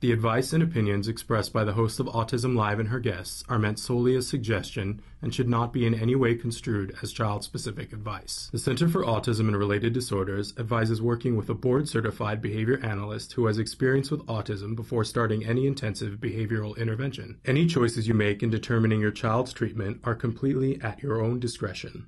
The advice and opinions expressed by the host of Autism Live and her guests are meant solely as suggestion and should not be in any way construed as child-specific advice. The Center for Autism and Related Disorders advises working with a board-certified behavior analyst who has experience with autism before starting any intensive behavioral intervention. Any choices you make in determining your child's treatment are completely at your own discretion.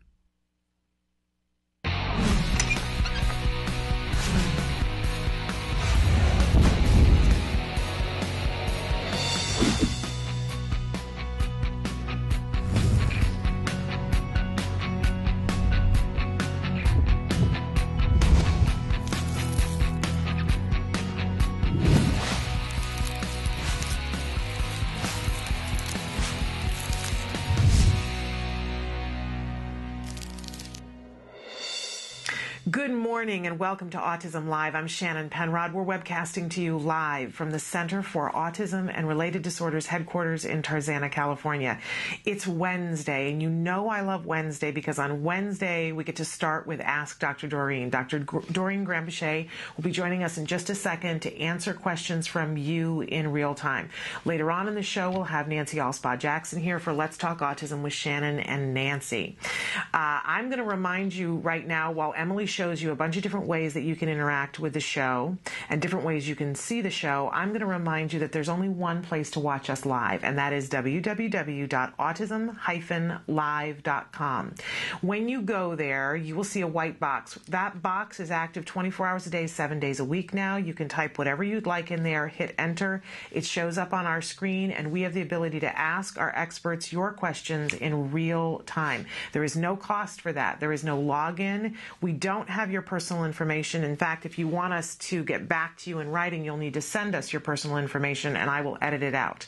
Good morning and welcome to Autism Live. I'm Shannon Penrod. We're webcasting to you live from the Center for Autism and Related Disorders headquarters in Tarzana, California. It's Wednesday, and you know I love Wednesday because on Wednesday we get to start with Ask Dr. Doreen. Dr. Doreen Granpeesheh will be joining us in just a second to answer questions from you in real time. Later on in the show, we'll have Nancy Alspaugh-Jackson here for Let's Talk Autism with Shannon and Nancy. I'm going to remind you right now, while Emily shows you a bunch of different ways that you can interact with the show and different ways you can see the show, I'm going to remind you that there's only one place to watch us live, and that is www.autism-live.com. When you go there, you will see a white box. That box is active 24 hours a day, 7 days a week now. You can type whatever you'd like in there, hit enter. It shows up on our screen, and we have the ability to ask our experts your questions in real time. There is no cost for that. There is no login. We don't have your personal information. In fact, if you want us to get back to you in writing, you'll need to send us your personal information and I will edit it out.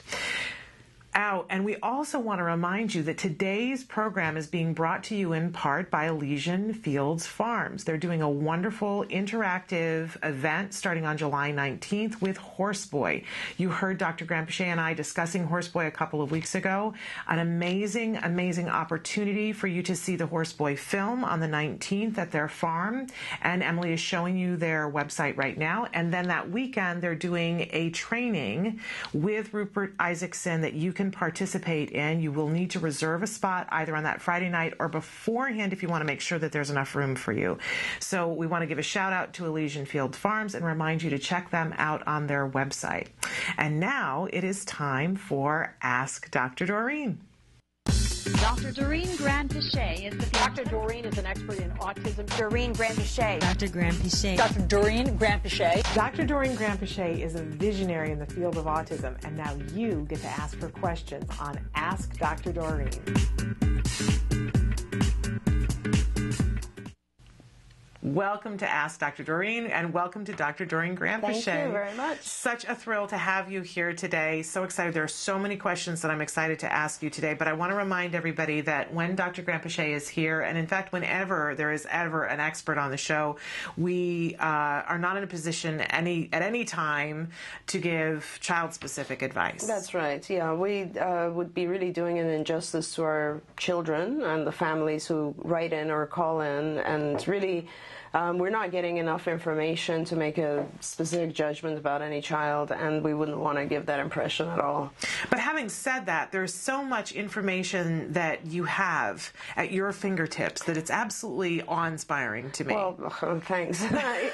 And we also want to remind you that today's program is being brought to you in part by Elysian Fields Farms. They're doing a wonderful interactive event starting on July 19th with Horseboy. You heard Dr. Granpeesheh and I discussing Horseboy a couple of weeks ago. An amazing, amazing opportunity for you to see the Horseboy film on the 19th at their farm. And Emily is showing you their website right now. And then that weekend, they're doing a training with Rupert Isaacson that you can participate in. You will need to reserve a spot either on that Friday night or beforehand if you want to make sure that there's enough room for you. So we want to give a shout out to Elysian Field Farms and remind you to check them out on their website. And now it is time for Ask Dr. Doreen. Dr. Doreen Granpeesheh is the Dr. Doreen is an expert in autism. Doreen Granpeesheh. Dr. Granpeesheh. Dr. Doreen Granpeesheh. Dr. Doreen Granpeesheh is a visionary in the field of autism, and now you get to ask her questions on Ask Dr. Doreen. Welcome to Ask Dr. Doreen, and welcome to Dr. Doreen Granpeesheh. Thank you very much. Such a thrill to have you here today. So excited. There are so many questions that I'm excited to ask you today, but I want to remind everybody that when Dr. Granpeesheh is here, and in fact, whenever there is ever an expert on the show, we are not in a position at any time to give child-specific advice. That's right. Yeah, we would be really doing an injustice to our children and the families who write in or call in, and really we're not getting enough information to make a specific judgment about any child, and we wouldn't want to give that impression at all. But having said that, there's so much information that you have at your fingertips that it's absolutely awe-inspiring to me. Well, thanks. I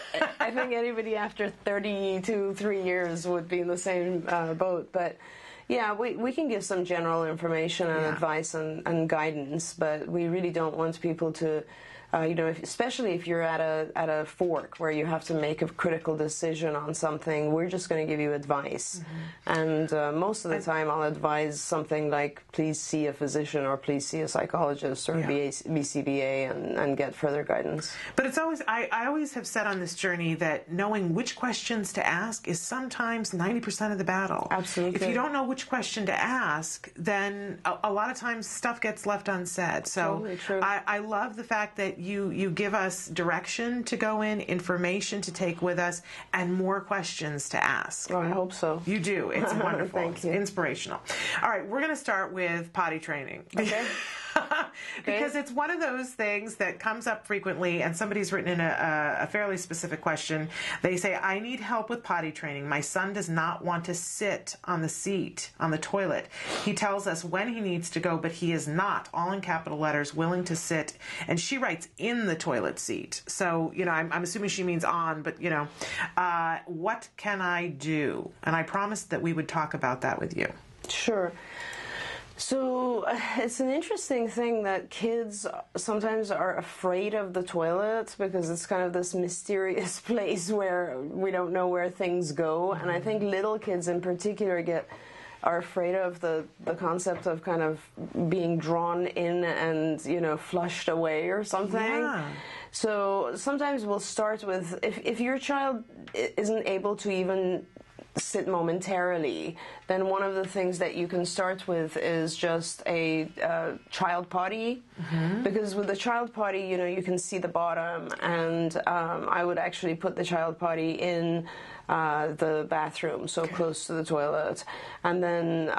think anybody after 3 years would be in the same boat, but yeah, we can give some general information and advice and guidance, but we really don't want people to especially if you're at a fork where you have to make a critical decision on something, we're just going to give you advice. Mm-hmm. And most of the time I'll advise something like, please see a physician or please see a psychologist or BCBA and get further guidance. But it's always, I always have said on this journey that knowing which questions to ask is sometimes 90% of the battle. Absolutely. If you don't know which question to ask, then a lot of times stuff gets left unsaid. So totally true. I love the fact that you give us direction to go in, information to take with us, and more questions to ask. Oh, I hope so. You do. It's wonderful. Thank you. It's inspirational. All right, we're going to start with potty training. Okay. Because it's one of those things that comes up frequently, and somebody's written in a fairly specific question. They say, I need help with potty training. My son does not want to sit on the seat, on the toilet. He tells us when he needs to go, but he is not, all in capital letters, willing to sit. And she writes in the toilet seat. So, I'm assuming she means on, but, what can I do? And I promised that we would talk about that with you. Sure. So it's an interesting thing that kids sometimes are afraid of the toilet because it's kind of this mysterious place where we don't know where things go. And I think little kids in particular are afraid of the concept of kind of being drawn in and, flushed away or something. Yeah. So sometimes we'll start with, if your child isn't able to even sit momentarily, then one of the things that you can start with is just a child potty, because with the child potty, you can see the bottom, and I would actually put the child potty in the bathroom, so close to the toilet, and then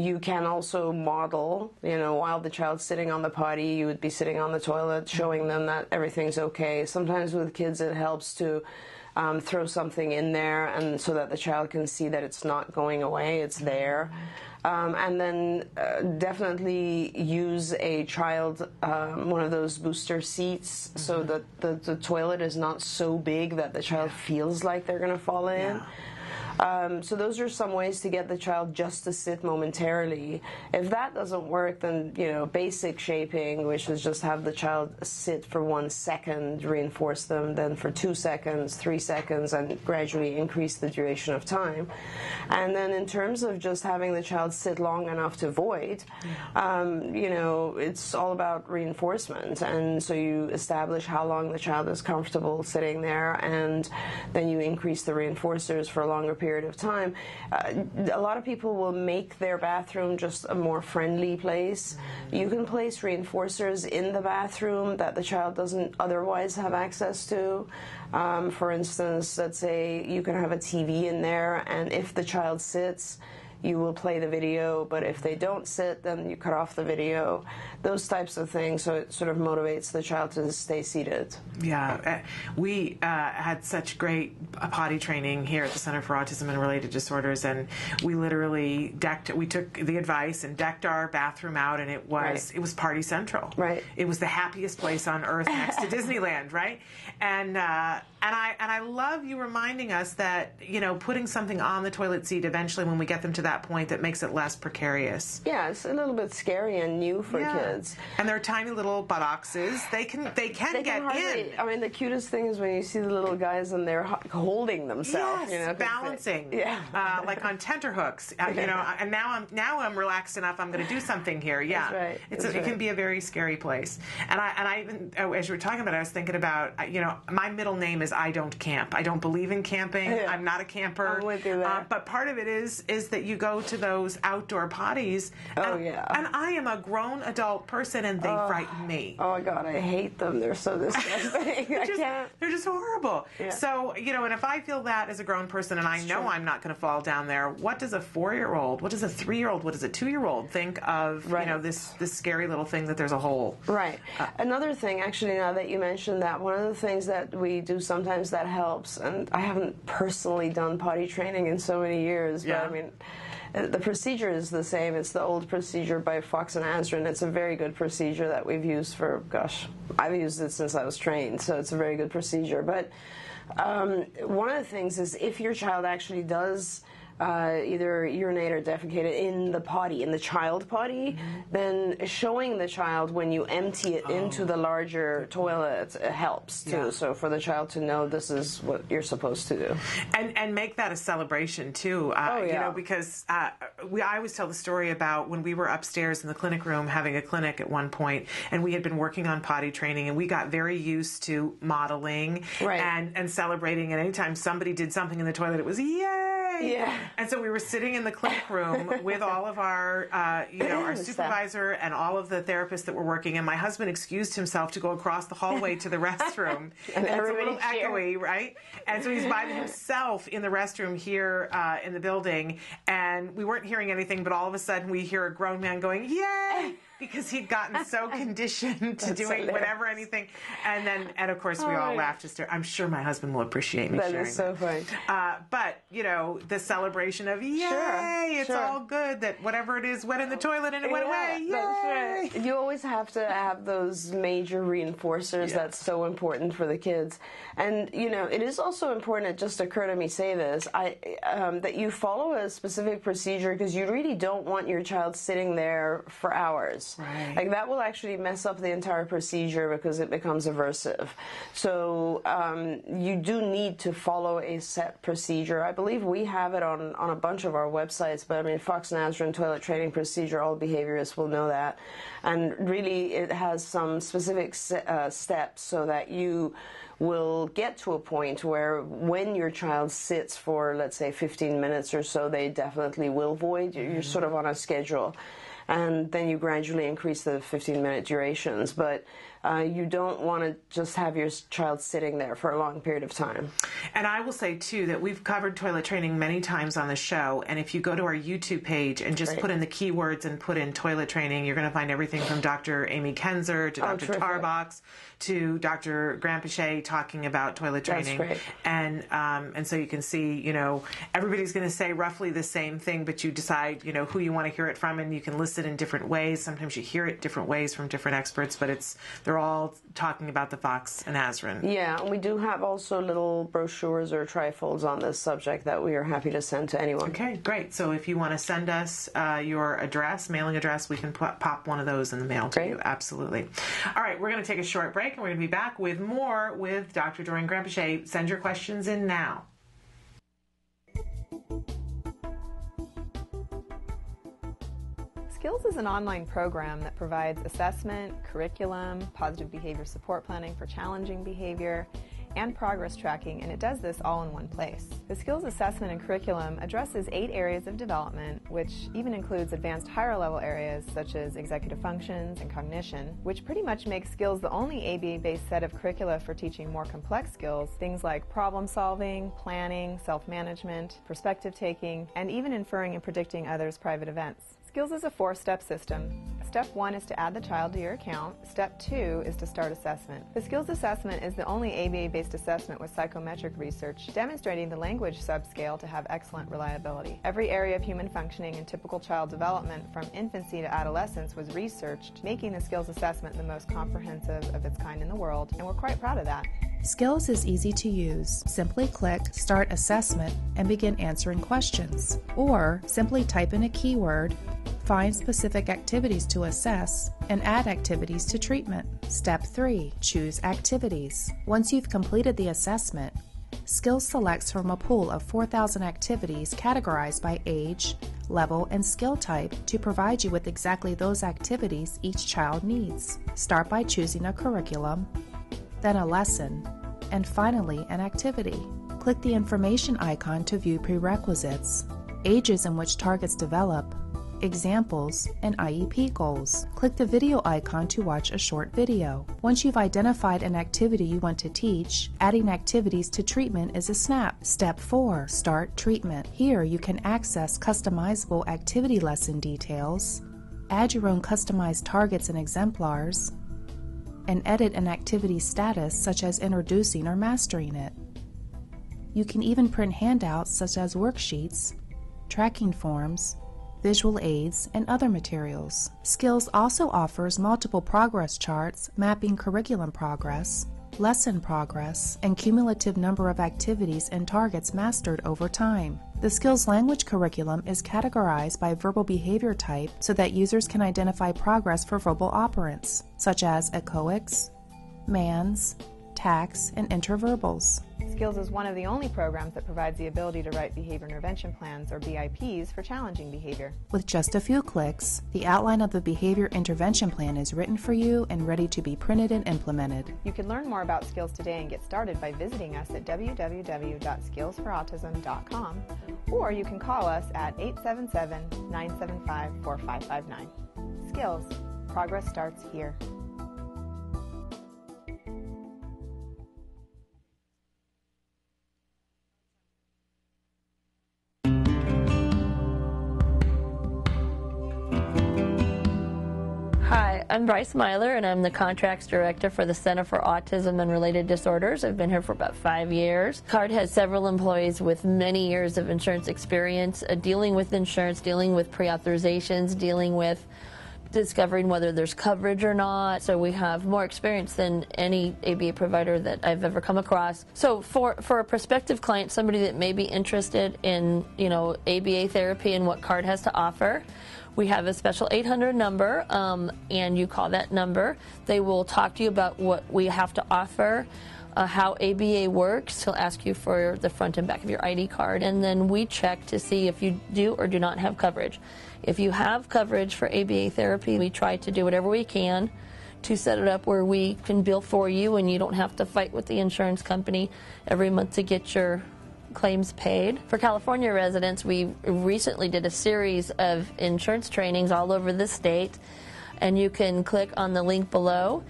you can also model, while the child's sitting on the potty, you would be sitting on the toilet, showing them that everything's okay. Sometimes with kids it helps to throw something in there, and so that the child can see that it's not going away, it's there. And then definitely use a child, one of those booster seats, so that the toilet is not so big that the child feels like they're going to fall in. Yeah. So those are some ways to get the child just to sit momentarily. If that doesn't work, then, basic shaping, which is just have the child sit for 1 second, reinforce them, then for 2 seconds, 3 seconds, and gradually increase the duration of time. And then in terms of just having the child sit long enough to void, it's all about reinforcement. And so you establish how long the child is comfortable sitting there, and then you increase the reinforcers for a longer period of time. A lot of people will make their bathroom just a more friendly place. You can place reinforcers in the bathroom that the child doesn't otherwise have access to. For instance, let's say you can have a TV in there, and if the child sits, you will play the video, but if they don't sit, then you cut off the video. Those types of things, so it sort of motivates the child to stay seated. Yeah, we had such great potty training here at the Center for Autism and Related Disorders, and we literally we took the advice and decked our bathroom out, and it was party central. Right. It was the happiest place on earth next to Disneyland, right? And I love you reminding us that, putting something on the toilet seat eventually when we get them to that point, that makes it less precarious. Yeah, it's a little bit scary and new for kids. And they're tiny little buttocks. They can get in. I mean, the cutest thing is when you see the little guys and they're holding themselves. Yes, balancing. Like on tenterhooks. And now I'm relaxed enough. I'm going to do something here. Yeah, that's right. It can be a very scary place. And I even, as you were talking about it, I was thinking about, my middle name is I don't camp. I don't believe in camping. Yeah. I'm not a camper. I'm with you there. But part of it is that you go to those outdoor potties. And I am a grown adult person, and they frighten me. Oh, God, I hate them. They're so disgusting. They're just horrible. Yeah. So, and if I feel that as a grown person, and I know I'm not going to fall down there, what does a 4-year-old, what does a 3-year-old, what does a 2-year-old think of, this scary little thing that there's a hole? Right. Another thing, actually, now that you mentioned that, one of the things that we do sometimes that helps, and I haven't personally done potty training in so many years, but I mean, the procedure is the same. It's the old procedure by Fox and Asrin. It's a very good procedure that we've used for, I've used it since I was trained, so it's a very good procedure. But one of the things is if your child actually does either urinate or defecate in the potty, in the child potty, then showing the child when you empty it into the larger toilet helps too. Yeah. So for the child to know this is what you're supposed to do. And make that a celebration too. Because I always tell the story about when we were upstairs in the clinic room having a clinic at one point, and we had been working on potty training, and we got very used to modeling and celebrating, and anytime somebody did something in the toilet, it was yay! Yeah. And so we were sitting in the clinic room with all of our, our supervisor and all of the therapists that were working, and my husband excused himself to go across the hallway to the restroom. And it's a little echoey, right? And so he's by himself in the restroom here in the building, and we weren't hearing anything, but all of a sudden we hear a grown man going, yay! because he'd gotten so conditioned to doing whatever, anything. And of course, we all laughed. I'm sure my husband will appreciate me sharing that. That is so funny. But, the celebration of, yay, it's all good, that whatever it is went in the toilet and it went away. Yay! That's right. You always have to have those major reinforcers. That's so important for the kids. And, it is also important, it just occurred to me say this, that you follow a specific procedure, because you really don't want your child sitting there for hours. Right. Like, that will actually mess up the entire procedure because it becomes aversive. So you do need to follow a set procedure. I believe we have it on a bunch of our websites, but Fox Nazarene toilet training procedure, all behaviorists will know that. And really it has some specific steps so that you will get to a point where when your child sits for, let's say, 15 minutes or so, they definitely will void. You're sort of on a schedule. And then you gradually increase the 15-minute durations. But you don't want to just have your child sitting there for a long period of time. And I will say, too, that we've covered toilet training many times on the show. And if you go to our YouTube page and just put in the keywords and put in toilet training, you're going to find everything from Dr. Amy Kenzer to Dr. Tarbox to Dr. Grandpichet talking about toilet training. That's great. And so you can see, everybody's going to say roughly the same thing, but you decide, who you want to hear it from, and you can list it in different ways. Sometimes you hear it different ways from different experts, but they're all talking about the Fox and Nazarene. Yeah, and we do have also little brochures or trifolds on this subject that we are happy to send to anyone. Okay, great. So if you want to send us your address, mailing address, we can pop one of those in the mail to you. Absolutely. All right, we're going to take a short break, and we're going to be back with more with Dr. Doreen Grandpichet. Send your questions in now. Skills is an online program that provides assessment, curriculum, positive behavior support planning for challenging behavior, and progress tracking, and it does this all in one place. The skills assessment and curriculum addresses 8 areas of development, which even includes advanced higher level areas such as executive functions and cognition, which pretty much makes skills the only ABA-based set of curricula for teaching more complex skills, things like problem solving, planning, self-management, perspective taking, and even inferring and predicting others' private events. Skills is a 4-step system. Step 1 is to add the child to your account. Step 2 is to start assessment. The skills assessment is the only ABA-based assessment with psychometric research demonstrating the language subscale to have excellent reliability. Every area of human functioning and typical child development from infancy to adolescence was researched, making the skills assessment the most comprehensive of its kind in the world, and we're quite proud of that. Skills is easy to use. Simply click Start Assessment and begin answering questions. Or simply type in a keyword, find specific activities to assess, and add activities to treatment. Step 3. Choose activities. Once you've completed the assessment, Skills selects from a pool of 4,000 activities categorized by age, level, and skill type to provide you with exactly those activities each child needs. Start by choosing a curriculum, then a lesson, and finally an activity. Click the information icon to view prerequisites, ages in which targets develop, examples, and IEP goals. Click the video icon to watch a short video. Once you've identified an activity you want to teach, adding activities to treatment is a snap. Step 4. Start treatment. Here you can access customizable activity lesson details, add your own customized targets and exemplars, and edit an activity status such as introducing or mastering it. You can even print handouts such as worksheets, tracking forms, visual aids, and other materials. Skills also offers multiple progress charts mapping curriculum progress, lesson progress, and cumulative number of activities and targets mastered over time. The Skills language curriculum is categorized by verbal behavior type so that users can identify progress for verbal operants, such as echoics, mans, tax, and interverbals. Skills is one of the only programs that provides the ability to write behavior intervention plans, or BIPs, for challenging behavior. With just a few clicks, the outline of the behavior intervention plan is written for you and ready to be printed and implemented. You can learn more about Skills today and get started by visiting us at www.skillsforautism.com, or you can call us at 877-975-4559. Skills. Progress starts here. I'm Bryce Myler, and I'm the Contracts Director for the Center for Autism and Related Disorders. I've been here for about 5 years. CARD has several employees with many years of insurance experience, dealing with insurance, dealing with pre-authorizations, dealing with discovering whether there's coverage or not. So we have more experience than any ABA provider that I've ever come across. So for a prospective client, somebody that may be interested in, ABA therapy and what CARD has to offer, we have a special 800 number, and you call that number. They will talk to you about what we have to offer, how ABA works. He'll ask you for the front and back of your ID card, and then we check to see if you do or do not have coverage. If you have coverage for ABA therapy, we try to do whatever we can to set it up where we can bill for you and you don't have to fight with the insurance company every month to get your claims paid. For California residents, we recently did a series of insurance trainings all over the state, and you can click on the link below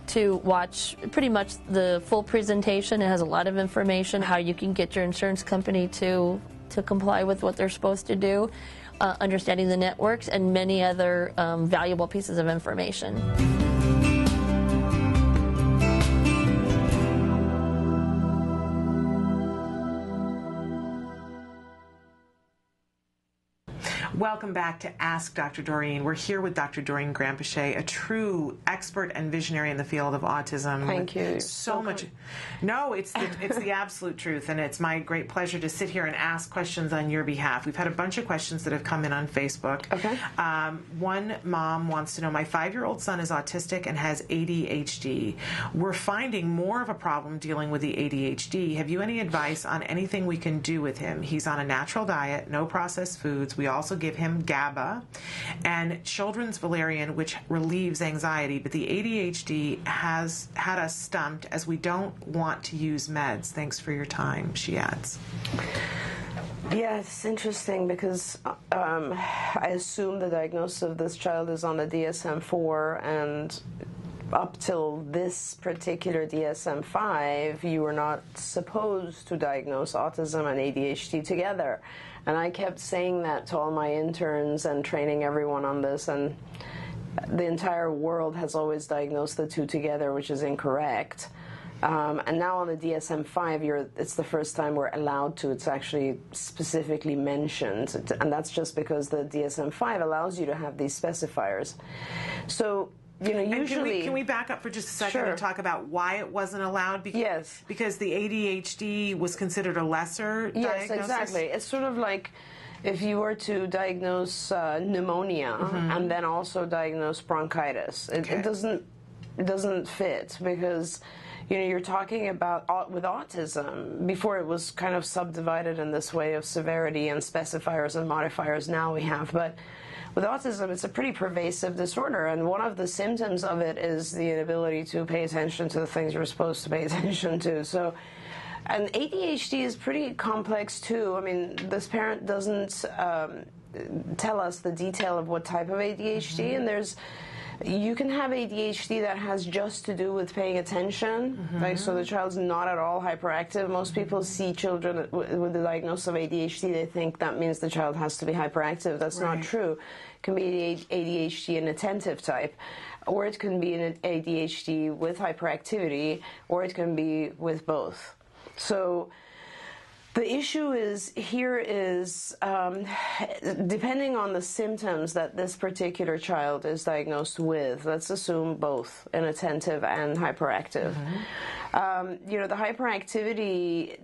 to watch pretty much the full presentation. It has a lot of information, how you can get your insurance company to comply with what they're supposed to do, understanding the networks, and many other valuable pieces of information. Welcome back to Ask Dr. Doreen. We're here with Dr. Doreen Grandpichet, a true expert and visionary in the field of autism. Thank you. So much. No, it's the absolute truth, and it's my great pleasure to sit here and ask questions on your behalf. We've had a bunch of questions that have come in on Facebook. Okay. One mom wants to know, my 5-year-old son is autistic and has ADHD. We're finding more of a problem dealing with the ADHD. Have you any advice on anything we can do with him? He's on a natural diet, no processed foods. We also give him GABA and children's valerian, which relieves anxiety, but the ADHD has had us stumped as we don't want to use meds. Thanks for your time, she adds. Yeah, it's interesting because I assume the diagnosis of this child is on the DSM-4, and up till this particular DSM-5, you were not supposed to diagnose autism and ADHD together. And I kept saying that to all my interns and training everyone on this, and the entire world has always diagnosed the two together, which is incorrect. And now on the DSM-5, it's the first time we're allowed to. It's actually specifically mentioned, and that's just because the DSM-5 allows you to have these specifiers. So, usually... Can we back up for just a second Sure. and talk about why it wasn't allowed? Yes. Because the ADHD was considered a lesser diagnosis? Yes, exactly. It's sort of like if you were to diagnose pneumonia and then also diagnose bronchitis. It doesn't fit because... you're talking about with autism. Before it was kind of subdivided in this way of severity and specifiers and modifiers now we have. But with autism, it's a pretty pervasive disorder, and one of the symptoms of it is the inability to pay attention to the things you're supposed to pay attention to. So, and ADHD is pretty complex too. I mean, this parent doesn't tell us the detail of what type of ADHD, and you can have ADHD that has just to do with paying attention, like, so the child's not at all hyperactive. Most people see children with the diagnosis of ADHD, they think that means the child has to be hyperactive. That's not true. It can be ADHD an attentive type, or it can be an ADHD with hyperactivity, or it can be with both. So the issue is depending on the symptoms that this particular child is diagnosed with, let's assume both inattentive and hyperactive. The hyperactivity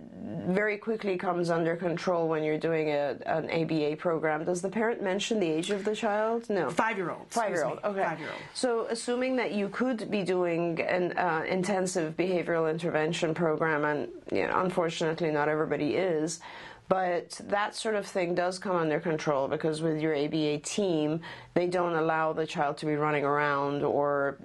very quickly comes under control when you're doing an ABA program. Does the parent mention the age of the child? No. 5-year-old. 5-year-old, okay. 5-year-old. So assuming that you could be doing an intensive behavioral intervention program, and unfortunately not everybody is, but that sort of thing does come under control because with your ABA team, they don't allow the child to be running around or,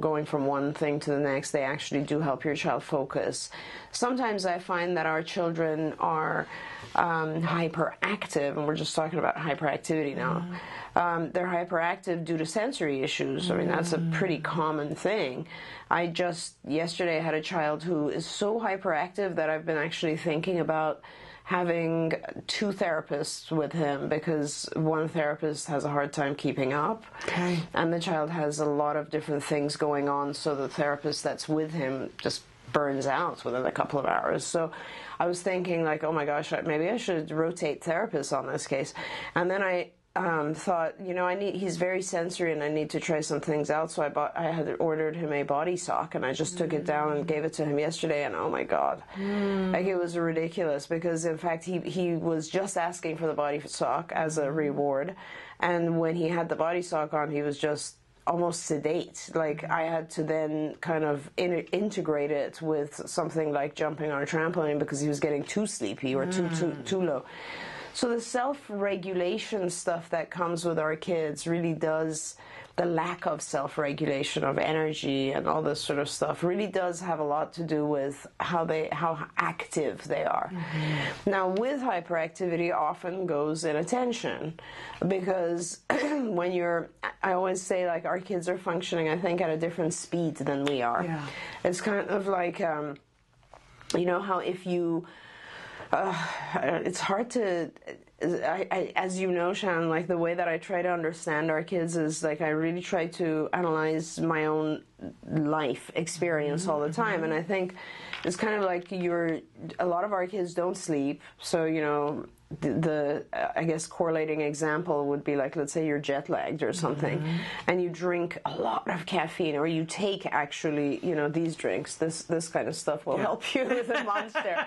going from one thing to the next. They actually do help your child focus. Sometimes I find that our children are hyperactive, and we're just talking about hyperactivity now. They're hyperactive due to sensory issues. I mean, that's a pretty common thing. Yesterday I had a child who is so hyperactive that I've been actually thinking about having 2 therapists with him because one therapist has a hard time keeping up. Okay. And the child has a lot of different things going on, so the therapist that's with him just burns out within a couple of hours. So I was thinking, like, oh my gosh, maybe I should rotate therapists on this case. And then I thought, he's very sensory and I need to try some things out. So I had ordered him a body sock, and I just took it down and gave it to him yesterday, and oh my God, like, it was ridiculous, because in fact he was just asking for the body sock as a reward, and when he had the body sock on, he was just almost sedate. Like, I had to then kind of integrate it with something like jumping on a trampoline because he was getting too sleepy or too low. So the self-regulation stuff that comes with our kids really does, the lack of self-regulation of energy and all this sort of stuff really does have a lot to do with how active they are. Now, with hyperactivity often goes inattention, because I always say, like, our kids are functioning, I think, at a different speed than we are. Yeah. It's kind of like, how if you... it's hard to, as you know, Shannon, like, the way that I try to understand our kids is, like, I really try to analyze my own life experience all the time. And I think it's kind of like a lot of our kids don't sleep. So, the I guess correlating example would be, like, let's say you're jet lagged or something, and you drink a lot of caffeine, or you take actually, these drinks, this kind of stuff will help you with a monster.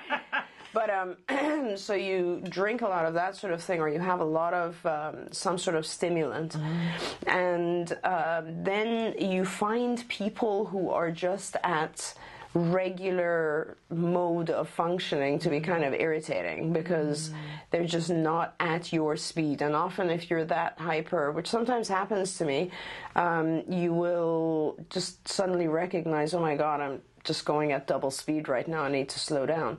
But so you drink a lot of that sort of thing, or you have a lot of some sort of stimulant, and then you find people who are just at regular mode of functioning to be kind of irritating, because they're just not at your speed. And often if you're that hyper, which sometimes happens to me, you will just suddenly recognize, oh my God, I'm just going at double speed right now, I need to slow down.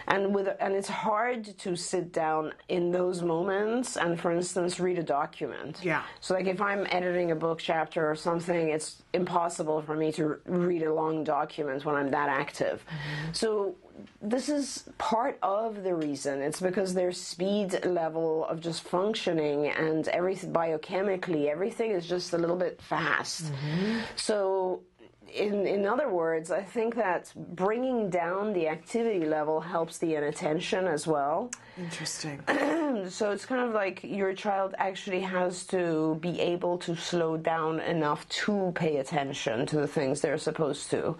And it's hard to sit down in those moments and, for instance, read a document. Yeah. So, like, if I'm editing a book chapter or something, it's impossible for me to read a long document when I'm that active. So this is part of the reason. It's because their speed level of just functioning and everything biochemically, everything is just a little bit fast. So in other words, I think that bringing down the activity level helps the inattention as well. Interesting. So it's kind of like your child actually has to be able to slow down enough to pay attention to the things they're supposed to.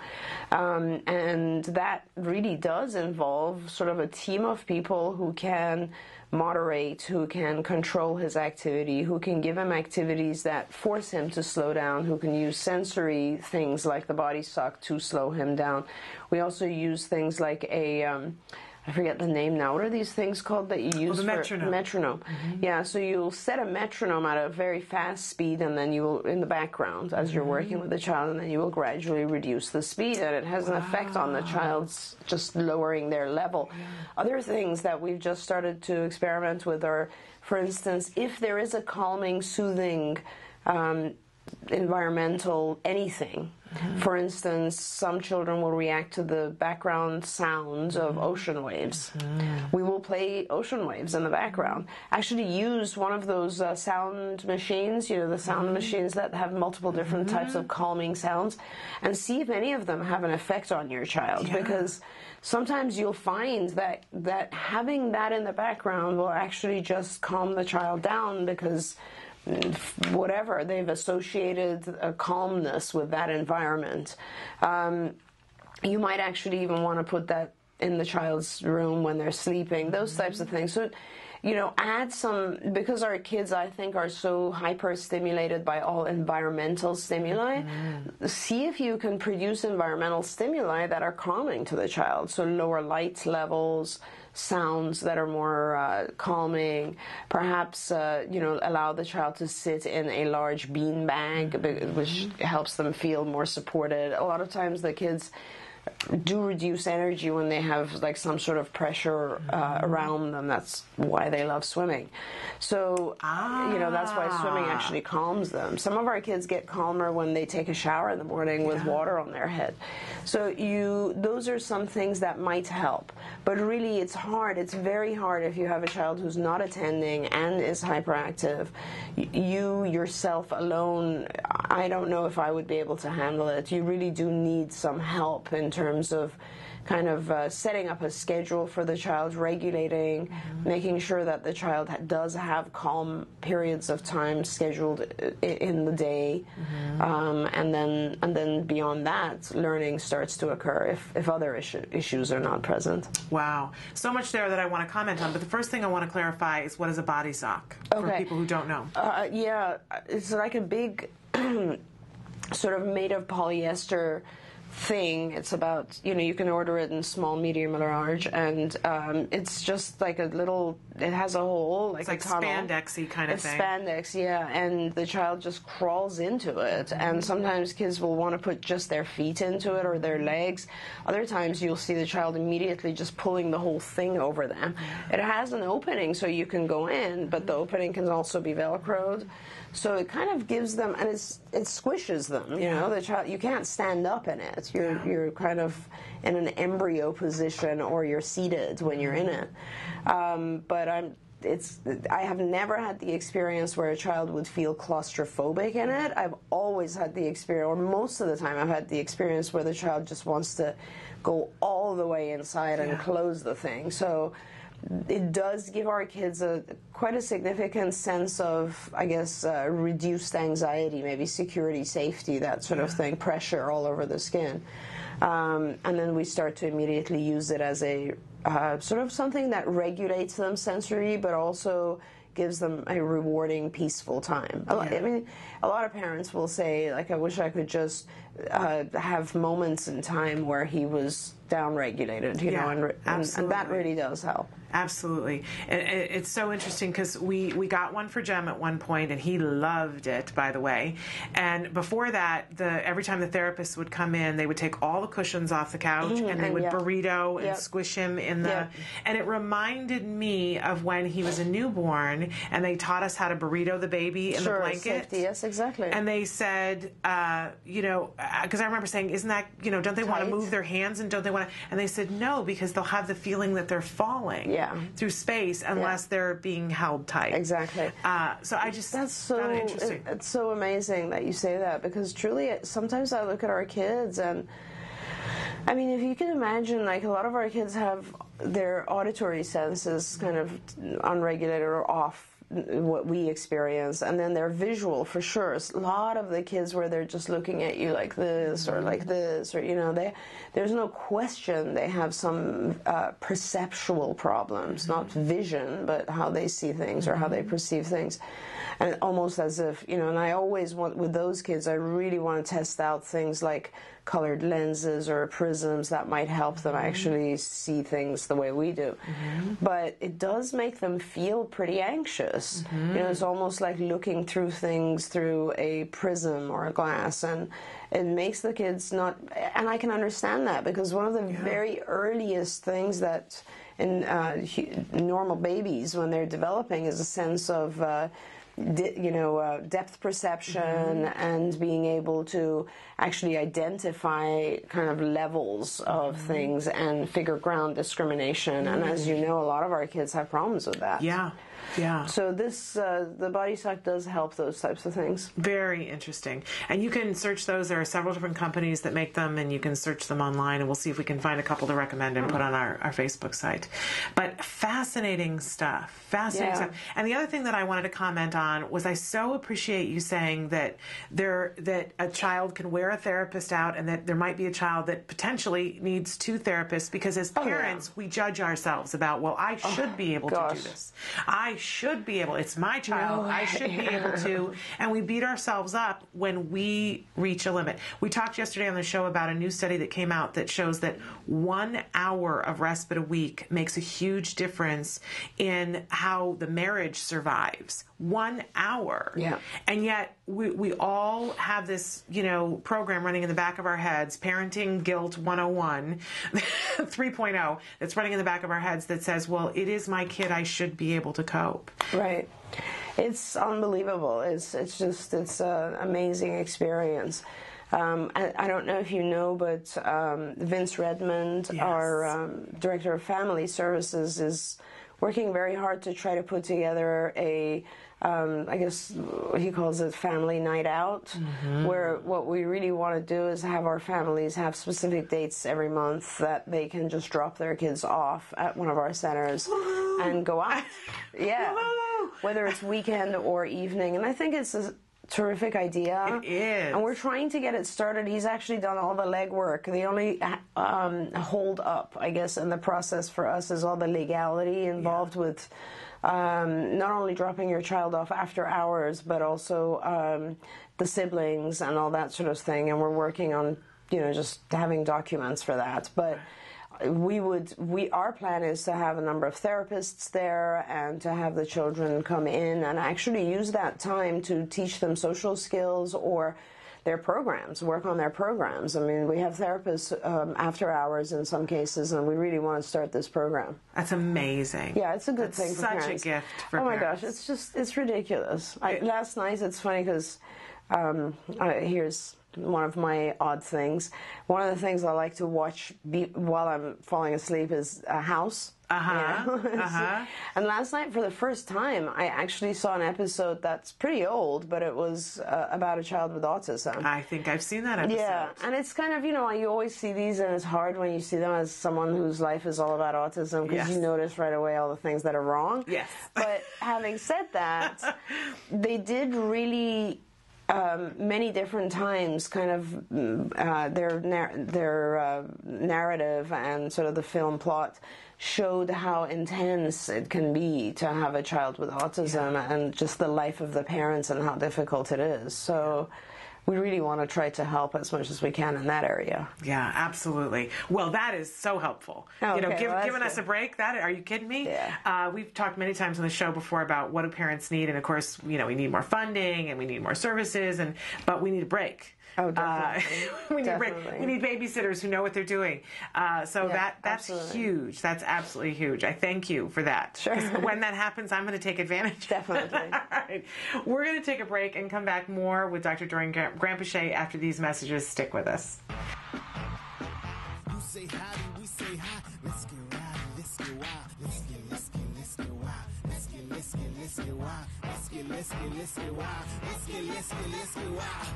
And that really does involve sort of a team of people who can moderate, who can control his activity, who can give him activities that force him to slow down, who can use sensory things like the body sock to slow him down. We also use things like I forget the name now. What are these things called that you use? The metronome. Metronome. Yeah, so you'll set a metronome at a very fast speed, and then you will, in the background, as you're working with the child, and then you will gradually reduce the speed, and it has an effect on the child's just lowering their level. Other things that we've just started to experiment with are, for instance, if there is a calming, soothing environmental anything. For instance, some children will react to the background sounds of ocean waves. We will play ocean waves in the background. Actually use one of those sound machines, the sound machines that have multiple different types of calming sounds, and see if any of them have an effect on your child. Because sometimes you'll find that having that in the background will actually just calm the child down, because whatever, they've associated a calmness with that environment. You might actually even want to put that in the child's room when they're sleeping, those types of things. So, add some, because our kids, I think, are so hyper-stimulated by all environmental stimuli, see if you can produce environmental stimuli that are calming to the child. So lower light levels, sounds that are more calming, perhaps allow the child to sit in a large bean bag, which helps them feel more supported. A lot of times the kids do reduce energy when they have like some sort of pressure around them. That's why they love swimming. So, that's why swimming actually calms them. Some of our kids get calmer when they take a shower in the morning with water on their head. So those are some things that might help. But really, it's hard. It's very hard if you have a child who's not attending and is hyperactive. You yourself alone, I don't know if I would be able to handle it. You really do need some help in terms of kind of setting up a schedule for the child, regulating, making sure that the child does have calm periods of time scheduled in the day, and then beyond that, learning starts to occur if other issues are not present. Wow, so much there that I want to comment on. But the first thing I want to clarify is, what is a body sock for people who don't know? It's like a big sort of made of polyester thing. It's about, you can order it in small, medium, or large, and it's just like a little, it has a hole, like it's a tunnel. Spandex-y kind of thing. Spandex, yeah, and the child just crawls into it, and sometimes kids will want to put just their feet into it or their legs. Other times you'll see the child immediately just pulling the whole thing over them. It has an opening so you can go in, but the opening can also be Velcroed. So it kind of gives them, and it squishes them. The child, you can't stand up in it. You're kind of in an embryo position, or you're seated when you're in it. But I have never had the experience where a child would feel claustrophobic in it. I've always had the experience, or most of the time, I've had the experience where the child just wants to go all the way inside and close the thing. So it does give our kids quite a significant sense of, I guess, reduced anxiety, maybe security, safety, that sort of thing, pressure all over the skin. And then we start to immediately use it as a sort of something that regulates them sensory, but also gives them a rewarding, peaceful time. I mean, a lot of parents will say, like, I wish I could just have moments in time where he was down-regulated, and that really does help. Absolutely. It's so interesting because we got one for Jem at one point, and he loved it, by the way. And before that, every time the therapist would come in, they would take all the cushions off the couch, and they would burrito and squish him in the... And it reminded me of when he was a newborn, and they taught us how to burrito the baby in the blanket. Safety, yes, exactly. And they said, because I remember saying, isn't that, don't they want to move their hands, and don't they want to... And they said, no, because they'll have the feeling that they're falling through space unless they're being held tight. Exactly. So I just found it interesting. It's so amazing that you say that, because truly, sometimes I look at our kids, and I mean, if you can imagine, like, a lot of our kids have their auditory senses kind of unregulated or off, what we experience, and then they're visual for sure. A lot of the kids where they're just looking at you like this or like this, or there's no question they have some perceptual problems, not vision, but how they see things or how they perceive things. And almost as if, and I always want, with those kids, I really want to test out things like colored lenses or prisms that might help them actually see things the way we do. But it does make them feel pretty anxious. It's almost like looking through things through a prism or a glass, and it makes the kids not, and I can understand that, because one of the very earliest things that in normal babies when they're developing is a sense of depth perception and being able to actually identify kind of levels of things and figure ground discrimination. And as you know, a lot of our kids have problems with that. Yeah. So this, the body sock does help those types of things. Very interesting. And you can search those. There are several different companies that make them, and you can search them online, and we'll see if we can find a couple to recommend and put on our Facebook site. But fascinating stuff. Fascinating stuff. And the other thing that I wanted to comment on was, I so appreciate you saying that that a child can wear a therapist out, and that there might be a child that potentially needs two therapists, because as parents, we judge ourselves about, well, I should be able to do this. I I should be able, it's my child, I should be able to, and we beat ourselves up when we reach a limit. We talked yesterday on the show about a new study that came out that shows that 1 hour of respite a week makes a huge difference in how the marriage survives. 1 hour. Yeah. And yet we all have this, program running in the back of our heads, Parenting Guilt 101, 3.0, that's running in the back of our heads that says, well, it is my kid, I should be able to cope. Right. It's unbelievable. It's an amazing experience. I don't know if you know, but Vince Redmond, yes, our Director of Family Services, is working very hard to try to put together a, I guess he calls it family night out, where what we really want to do is have our families have specific dates every month that they can just drop their kids off at one of our centers and go out. Yeah. Whether it's weekend or evening. And I think it's a terrific idea. It is. And we're trying to get it started. He's actually done all the legwork. The only hold up, I guess, in the process for us is all the legality involved with not only dropping your child off after hours, but also the siblings and all that sort of thing. And we're working on, just having documents for that. But our plan is to have a number of therapists there and to have the children come in and actually use that time to teach them social skills or their programs, work on their programs. I mean, we have therapists after hours in some cases, and we really want to start this program. That's amazing. Yeah, it's a good thing for parents. Such a gift for parents. parents. Oh my gosh, it's ridiculous. Last night, it's funny because here's one of my odd things. One of the things I like to watch while I'm falling asleep is House. And last night, for the first time, I actually saw an episode that's pretty old, but it was about a child with autism. I think I've seen that episode. Yeah, and it's kind of, you always see these, and it's hard when you see them as someone whose life is all about autism, because you notice right away all the things that are wrong. Yes. But having said that, they did really many different times kind of their narrative and sort of the film plot showed how intense it can be to have a child with autism and just the life of the parents and how difficult it is. So we really want to try to help as much as we can in that area. Yeah, absolutely. Well, that is so helpful. Okay, Giving us a break. Are you kidding me? Yeah. We've talked many times on the show before about what do parents need, and of course, we need more funding and we need more services, but we need a break. Oh, definitely. We need a break. We need babysitters who know what they're doing. That's absolutely huge. That's absolutely huge. I thank you for that. Sure. When that happens, I'm going to take advantage. Definitely. All right. We're going to take a break and come back more with Dr. Doreen Granpeesheh after these messages. Stick with us. You say howdy, we say hi. Let's get rowdy, let's get wild. Let's get wild. Let's get wild. Let's get wild. Let's get wild.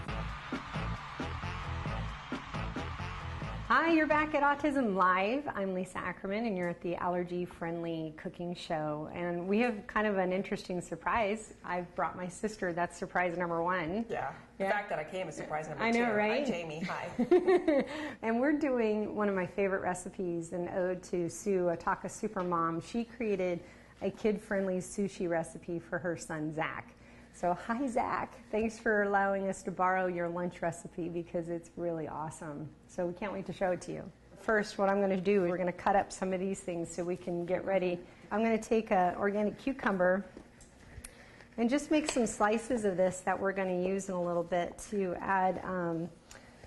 Hi, you're back at Autism Live. I'm Lisa Ackerman, and you're at the Allergy-Friendly Cooking Show. And we have kind of an interesting surprise. I've brought my sister. That's surprise number one. Yeah. The fact that I came is surprise number two. I know, right? Hi, Jamie. Hi. And we're doing one of my favorite recipes, an ode to Sue, a Taka super mom. She created a kid-friendly sushi recipe for her son, Zach. So, hi, Zach. Thanks for allowing us to borrow your lunch recipe because it's really awesome. So we can't wait to show it to you. First, what I'm going to do is we're going to cut up some of these things so we can get ready. I'm going to take an organic cucumber and just make some slices of this that we're going to use in a little bit to add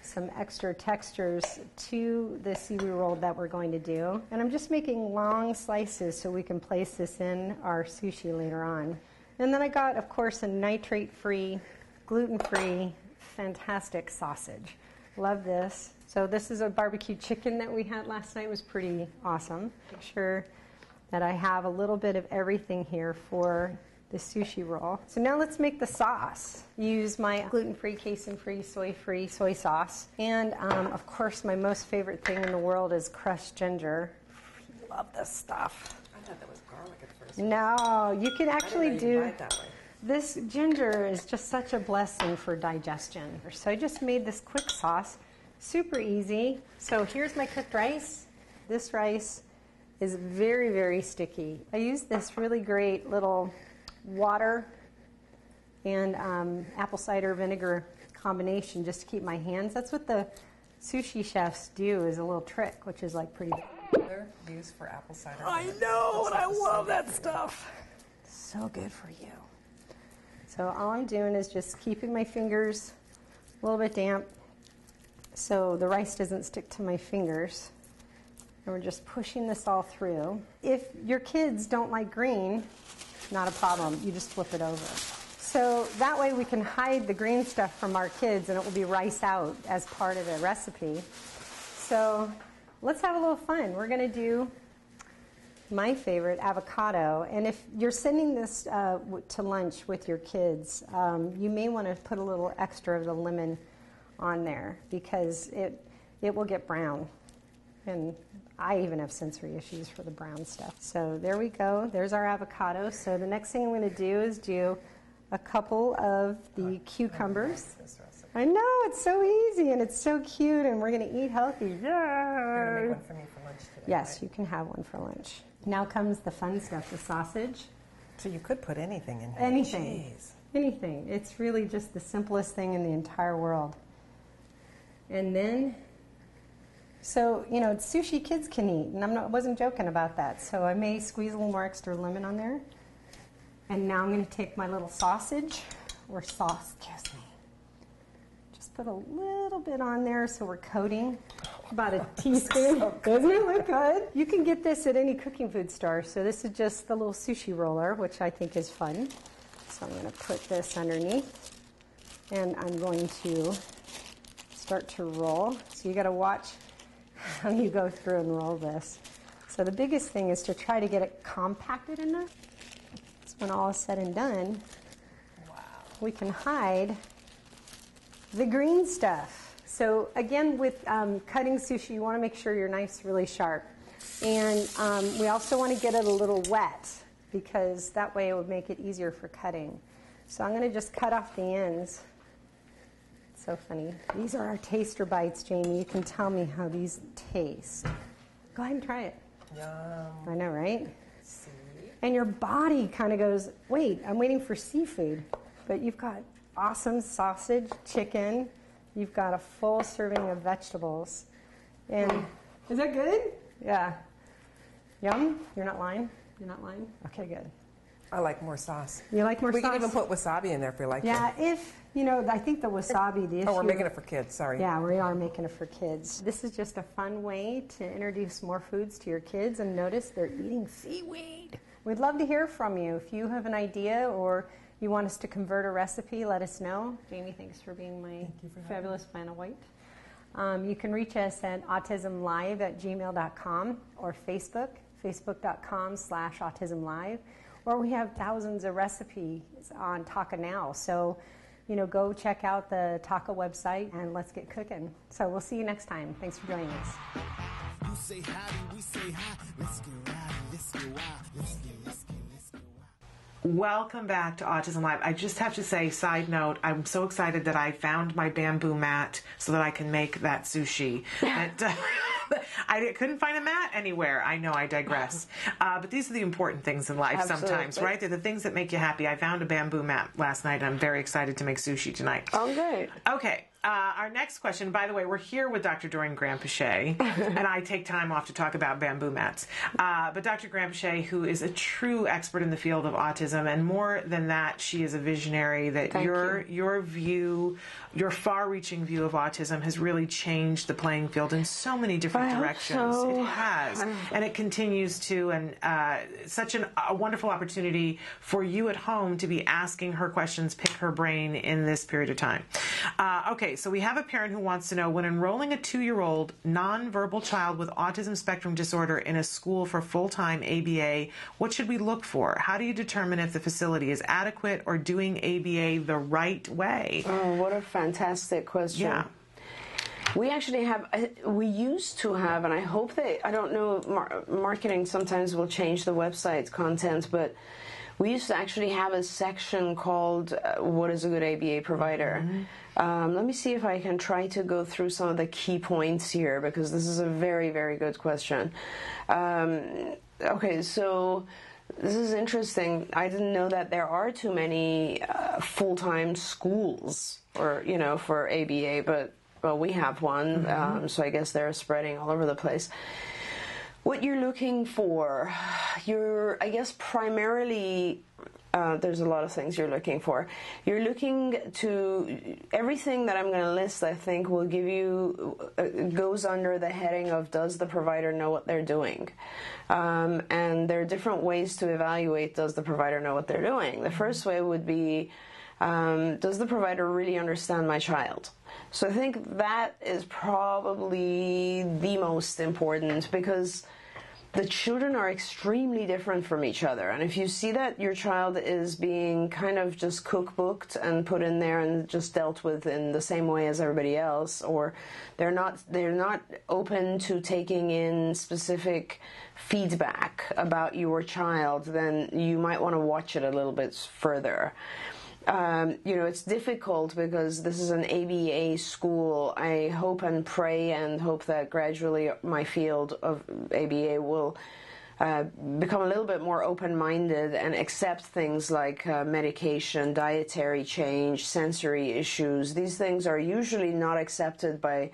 some extra textures to the seaweed roll that we're going to do. And I'm just making long slices so we can place this in our sushi later on. And then I got, of course, a nitrate-free, gluten-free, fantastic sausage. Love this. So this is a barbecue chicken that we had last night. It was pretty awesome. Make sure that I have a little bit of everything here for the sushi roll. So now let's make the sauce. Use my gluten-free, casein-free, soy-free soy sauce. And, of course, my most favorite thing in the world is crushed ginger. Love this stuff. I thought that was garlic at first. No, you can actually do buy it that way. this. Ginger is just such a blessing for digestion. So I just made this quick sauce, super easy. So here's my cooked rice. This rice is very, very sticky. I use this really great little water and apple cider vinegar combination just to keep my hands. That's what the sushi chefs do, is a little trick, which is like pretty. They're used for apple cider. I know, and I love that stuff. So good for you. So all I'm doing is just keeping my fingers a little bit damp so the rice doesn't stick to my fingers. And we're just pushing this all through. If your kids don't like green, not a problem. You just flip it over. So that way we can hide the green stuff from our kids and it will be rice out as part of the recipe. So let's have a little fun. We're going to do my favorite, avocado. And if you're sending this to lunch with your kids, you may want to put a little extra of the lemon on there because it will get brown. And I even have sensory issues for the brown stuff. So there we go. There's our avocado. So the next thing I'm going to do is do a couple of the cucumbers. I know, it's so easy and it's so cute, and we're going to eat healthy. You're going to make one for me for lunch today. Yes, right? you can have one for lunch. Now comes the fun stuff, the sausage. So you could put anything in here. Anything. Jeez. Anything. It's really just the simplest thing in the entire world. And then, so, you know, it's sushi kids can eat, and I wasn't joking about that. So I may squeeze a little more extra lemon on there. And now I'm going to take my little sausage, or sauce, excuse me. Just put a little bit on there so we're coating. About a teaspoon. Doesn't it look good? You can get this at any cooking food store. So this is just the little sushi roller, which I think is fun. So I'm going to put this underneath. And I'm going to start to roll. So you got to watch how you go through and roll this. So the biggest thing is to try to get it compacted enough. So when all is said and done, we can hide the green stuff. So again, with cutting sushi, you want to make sure your knife's really sharp. And we also want to get it a little wet because that way it would make it easier for cutting. So I'm going to just cut off the ends. It's so funny. These are our taster bites, Jamie. You can tell me how these taste. Go ahead and try it. Yum. I know, right? See? And your body kind of goes, wait, I'm waiting for seafood. But you've got awesome sausage, chicken. You've got a full serving of vegetables. And is that good? Yeah. Yum? You're not lying? You're not lying? Okay, good. I like more sauce. You like more sauce? We can even put wasabi in there if you like. Yeah, if, you know, I think the wasabi, the issue... Oh, we're making it for kids, sorry. Yeah, we are making it for kids. This is just a fun way to introduce more foods to your kids, and notice they're eating seaweed. We'd love to hear from you. If you have an idea or you want us to convert a recipe, let us know. Jamie, thanks for being my fabulous Flannel White. You can reach us at autismlive@gmail.com or Facebook, facebook.com/autismlive. Or we have thousands of recipes on Taka Now. So, you know, go check out the Taka website and let's get cooking. So we'll see you next time. Thanks for joining us. You say howdy, we say hi. Let's get rowdy, let's get wild. Let's get wild. Welcome back to Autism Live. I just have to say, side note, I'm so excited that I found my bamboo mat so that I can make that sushi. I couldn't find a mat anywhere. I know, I digress. But these are the important things in life sometimes, right? They're the things that make you happy. I found a bamboo mat last night, and I'm very excited to make sushi tonight. Oh, great. Okay. Our next question, by the way, we're here with Dr. Doreen Graham-Pichet, and I take time off to talk about bamboo mats. But Dr. Graham-Pichet, who is a true expert in the field of autism, and more than that, she is a visionary that your view, your far-reaching view of autism has really changed the playing field in so many different directions. So. It has, and it continues to, and such a wonderful opportunity for you at home to be asking her questions, pick her brain in this period of time. Okay. So we have a parent who wants to know, when enrolling a 2-year-old nonverbal child with autism spectrum disorder in a school for full-time ABA, what should we look for? How do you determine if the facility is adequate or doing ABA the right way? Oh, what a fantastic question. Yeah. We actually have, we used to have, and I hope that, I don't know, marketing sometimes will change the website content, but we used to actually have a section called What is a Good ABA Provider? Mm-hmm. Let me see if I can try to go through some of the key points here, because this is a very, very good question. Okay, so This is interesting. I didn't know that there are too many full-time schools, or for ABA, but well, we have one, so I guess they're spreading all over the place. What you're looking for, I guess primarily, there's a lot of things you're looking for. You're looking to, everything that I'm going to list, I think, will give you, goes under the heading of, does the provider know what they're doing? And there are different ways to evaluate, does the provider know what they're doing? The first way would be, does the provider really understand my child? So I think that is probably the most important, because the children are extremely different from each other. And if you see that your child is being kind of just cookbooked and put in there and just dealt with in the same way as everybody else, or they're not open to taking in specific feedback about your child, then you might want to watch it a little bit further. It's difficult because this is an ABA school. I hope and pray and hope that gradually my field of ABA will become a little bit more open-minded and accept things like medication, dietary change, sensory issues. These things are usually not accepted by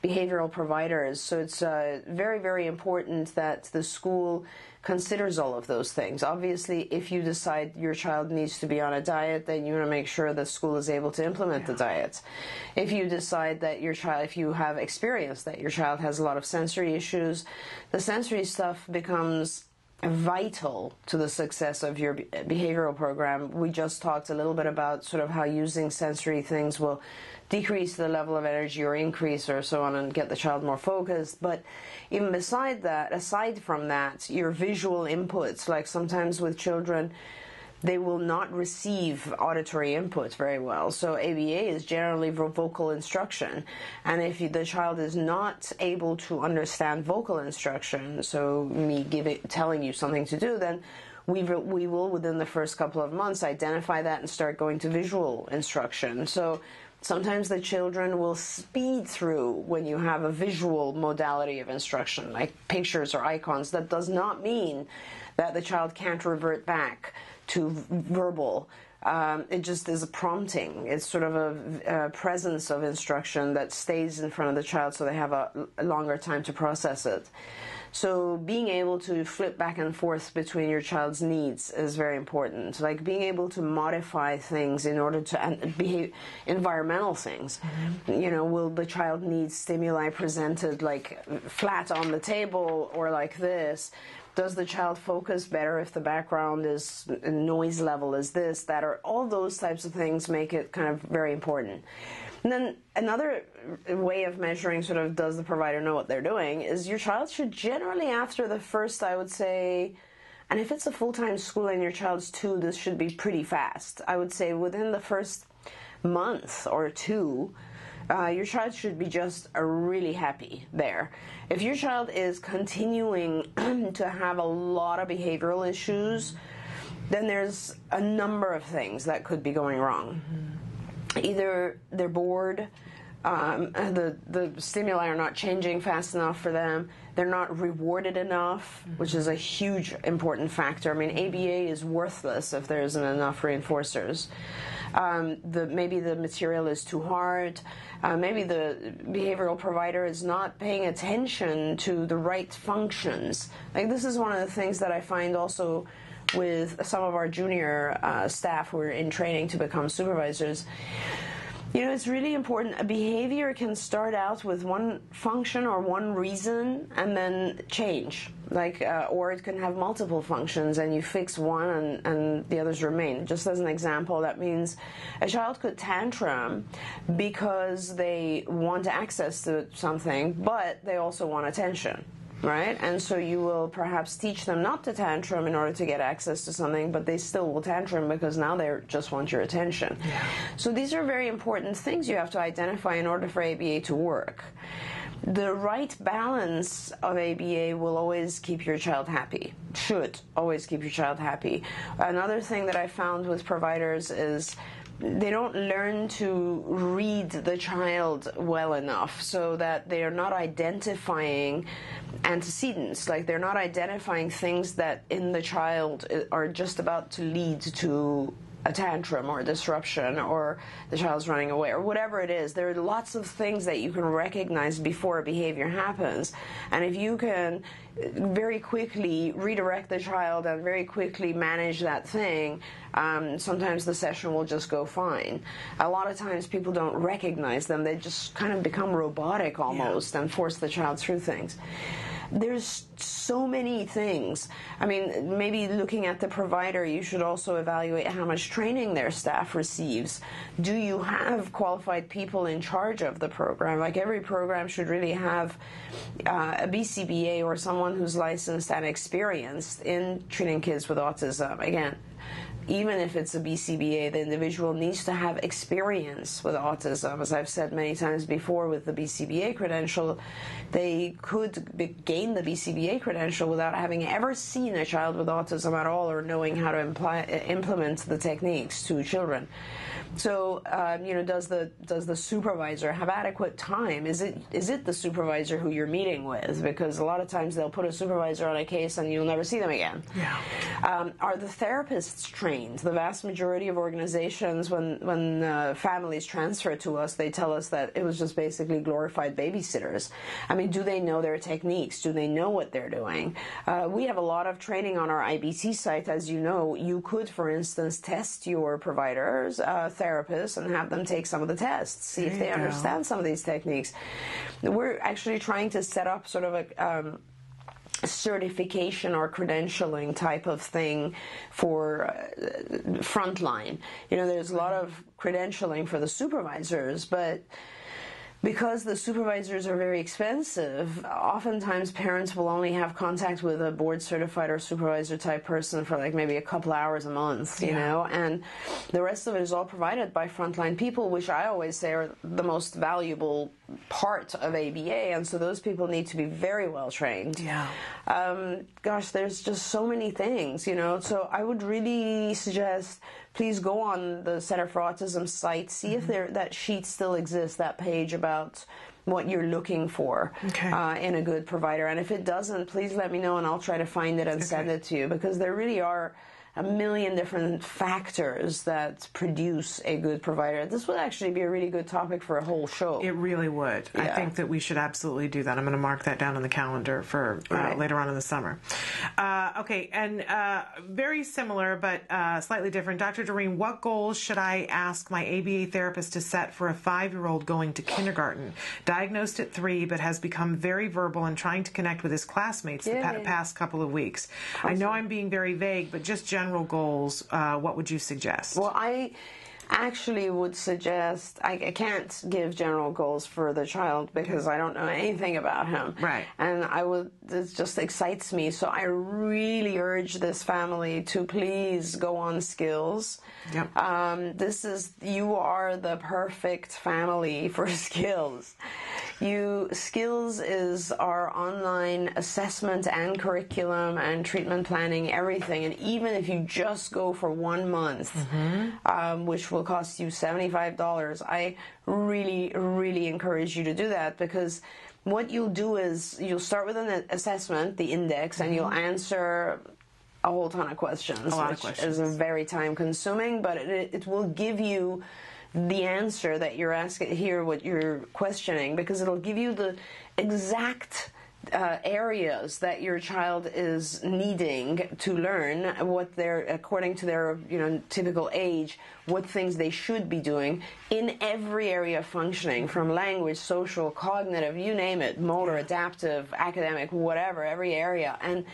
behavioral providers. So it's very, very important that the school considers all of those things. Obviously, if you decide your child needs to be on a diet, then you want to make sure the school is able to implement the diet. If you decide that your child, if you have experience that your child has a lot of sensory issues, the sensory stuff becomes vital to the success of your behavioral program. We just talked a little bit about sort of how using sensory things will decrease the level of energy or increase or so on and get the child more focused. But even aside from that, your visual inputs, like sometimes with children, they will not receive auditory inputs very well. So ABA is generally vocal instruction. And if the child is not able to understand vocal instruction, so me telling you something to do, then we will, within the first couple of months, identify that and start going to visual instruction. So sometimes the children will speed through when you have a visual modality of instruction, like pictures or icons. That does not mean that the child can't revert back to verbal. It just is a prompting. It's sort of a presence of instruction that stays in front of the child so they have a longer time to process it. So being able to flip back and forth between your child's needs is very important. Like being able to modify things in order to behave, environmental things. Mm-hmm. Will the child need stimuli presented like flat on the table or like this? Does the child focus better if the background is noise level is this, that, or all those types of things make it kind of very important. And then another way of measuring sort of does the provider know what they're doing is your child should generally after the first, I would say, and if it's a full-time school and your child's 2, this should be pretty fast. I would say within the first month or 2, your child should be just really happy there. If your child is continuing to have a lot of behavioral issues, then there's a number of things that could be going wrong. Either they're bored, the stimuli are not changing fast enough for them, they're not rewarded enough, which is a huge important factor. I mean, ABA is worthless if there isn't enough reinforcers. Maybe the material is too hard. Maybe the behavioral provider is not paying attention to the right functions. Like this is one of the things that I find also with some of our junior staff who are in training to become supervisors. It's really important. A behavior can start out with one function or one reason and then change. Or it can have multiple functions and you fix one and the others remain. Just as an example, that means a child could tantrum because they want access to something, but they also want attention. Right? And so you will perhaps teach them not to tantrum in order to get access to something, but they still will tantrum because now they just want your attention. Yeah. So these are very important things you have to identify in order for ABA to work. The right balance of ABA will always keep your child happy. Should always keep your child happy. Another thing that I found with providers is they don't learn to read the child well enough, so that they are not identifying antecedents, like they're not identifying things that in the child are just about to lead to a tantrum or a disruption, or the child's running away, or whatever it is. There are lots of things that you can recognize before a behavior happens, and if you can very quickly redirect the child and very quickly manage that thing, sometimes the session will just go fine. A lot of times people don't recognize them. They just kind of become robotic almost, and force the child through things. There's so many things. I mean, maybe looking at the provider, you should also evaluate how much training their staff receives. Do you have qualified people in charge of the program? Like, every program should really have a BCBA or someone who's licensed and experienced in treating kids with autism. Again, even if it's a BCBA, the individual needs to have experience with autism. As I've said many times before, with the BCBA credential, they could gain the BCBA credential without having ever seen a child with autism at all, or knowing how to implement the techniques to children. So, does the supervisor have adequate time? Is it the supervisor who you're meeting with? Because a lot of times they'll put a supervisor on a case and you'll never see them again. Yeah. Are the therapists trained? The vast majority of organizations, when families transfer to us, they tell us that it was just basically glorified babysitters. I mean, do they know their techniques? Do they know what they're doing? We have a lot of training on our IBT site. As you know, you could, for instance, test your providers, therapists, and have them take some of the tests, see if they understand some of these techniques. We're actually trying to set up sort of a certification or credentialing type of thing for frontline. There's a lot of credentialing for the supervisors, but because the supervisors are very expensive, oftentimes parents will only have contact with a board certified or supervisor type person for like maybe a couple hours a month, you know, and the rest of it is all provided by frontline people, which I always say are the most valuable part of ABA, and so those people need to be very well trained. Gosh, there's just so many things, so I would really suggest, please go on the Center for Autism site, see if that sheet still exists, that page about what you're looking for in a good provider. And if it doesn't, please let me know and I'll try to find it and send it to you, because there really are a million different factors that produce a good provider. This would actually be a really good topic for a whole show. It really would. I think that we should absolutely do that. I'm going to mark that down on the calendar for later on in the summer. And very similar but slightly different. Dr. Doreen, what goals should I ask my ABA therapist to set for a 5-year-old going to kindergarten? Diagnosed at 3, but has become very verbal and trying to connect with his classmates the past couple of weeks. Awesome. I know I'm being very vague, but just general goals, what would you suggest? Well, I actually would suggest, I can't give general goals for the child because I don't know anything about him. Right. And it just excites me. So I really urge this family to please go on Skills. Yep. You are the perfect family for Skills. Skills is our online assessment and curriculum and treatment planning, everything. And even if you just go for 1 month, which will cost you $75, I really, really encourage you to do that, because what you'll do is you'll start with an assessment, the index, and you'll answer a whole ton of questions, which is very time consuming, but it will give you the answer that you're asking here, what you're questioning, because it'll give you the exact areas that your child is needing to learn, what they're, according to their typical age, what things they should be doing in every area of functioning, from language, social, cognitive, you name it, motor, adaptive, academic, whatever, every area. And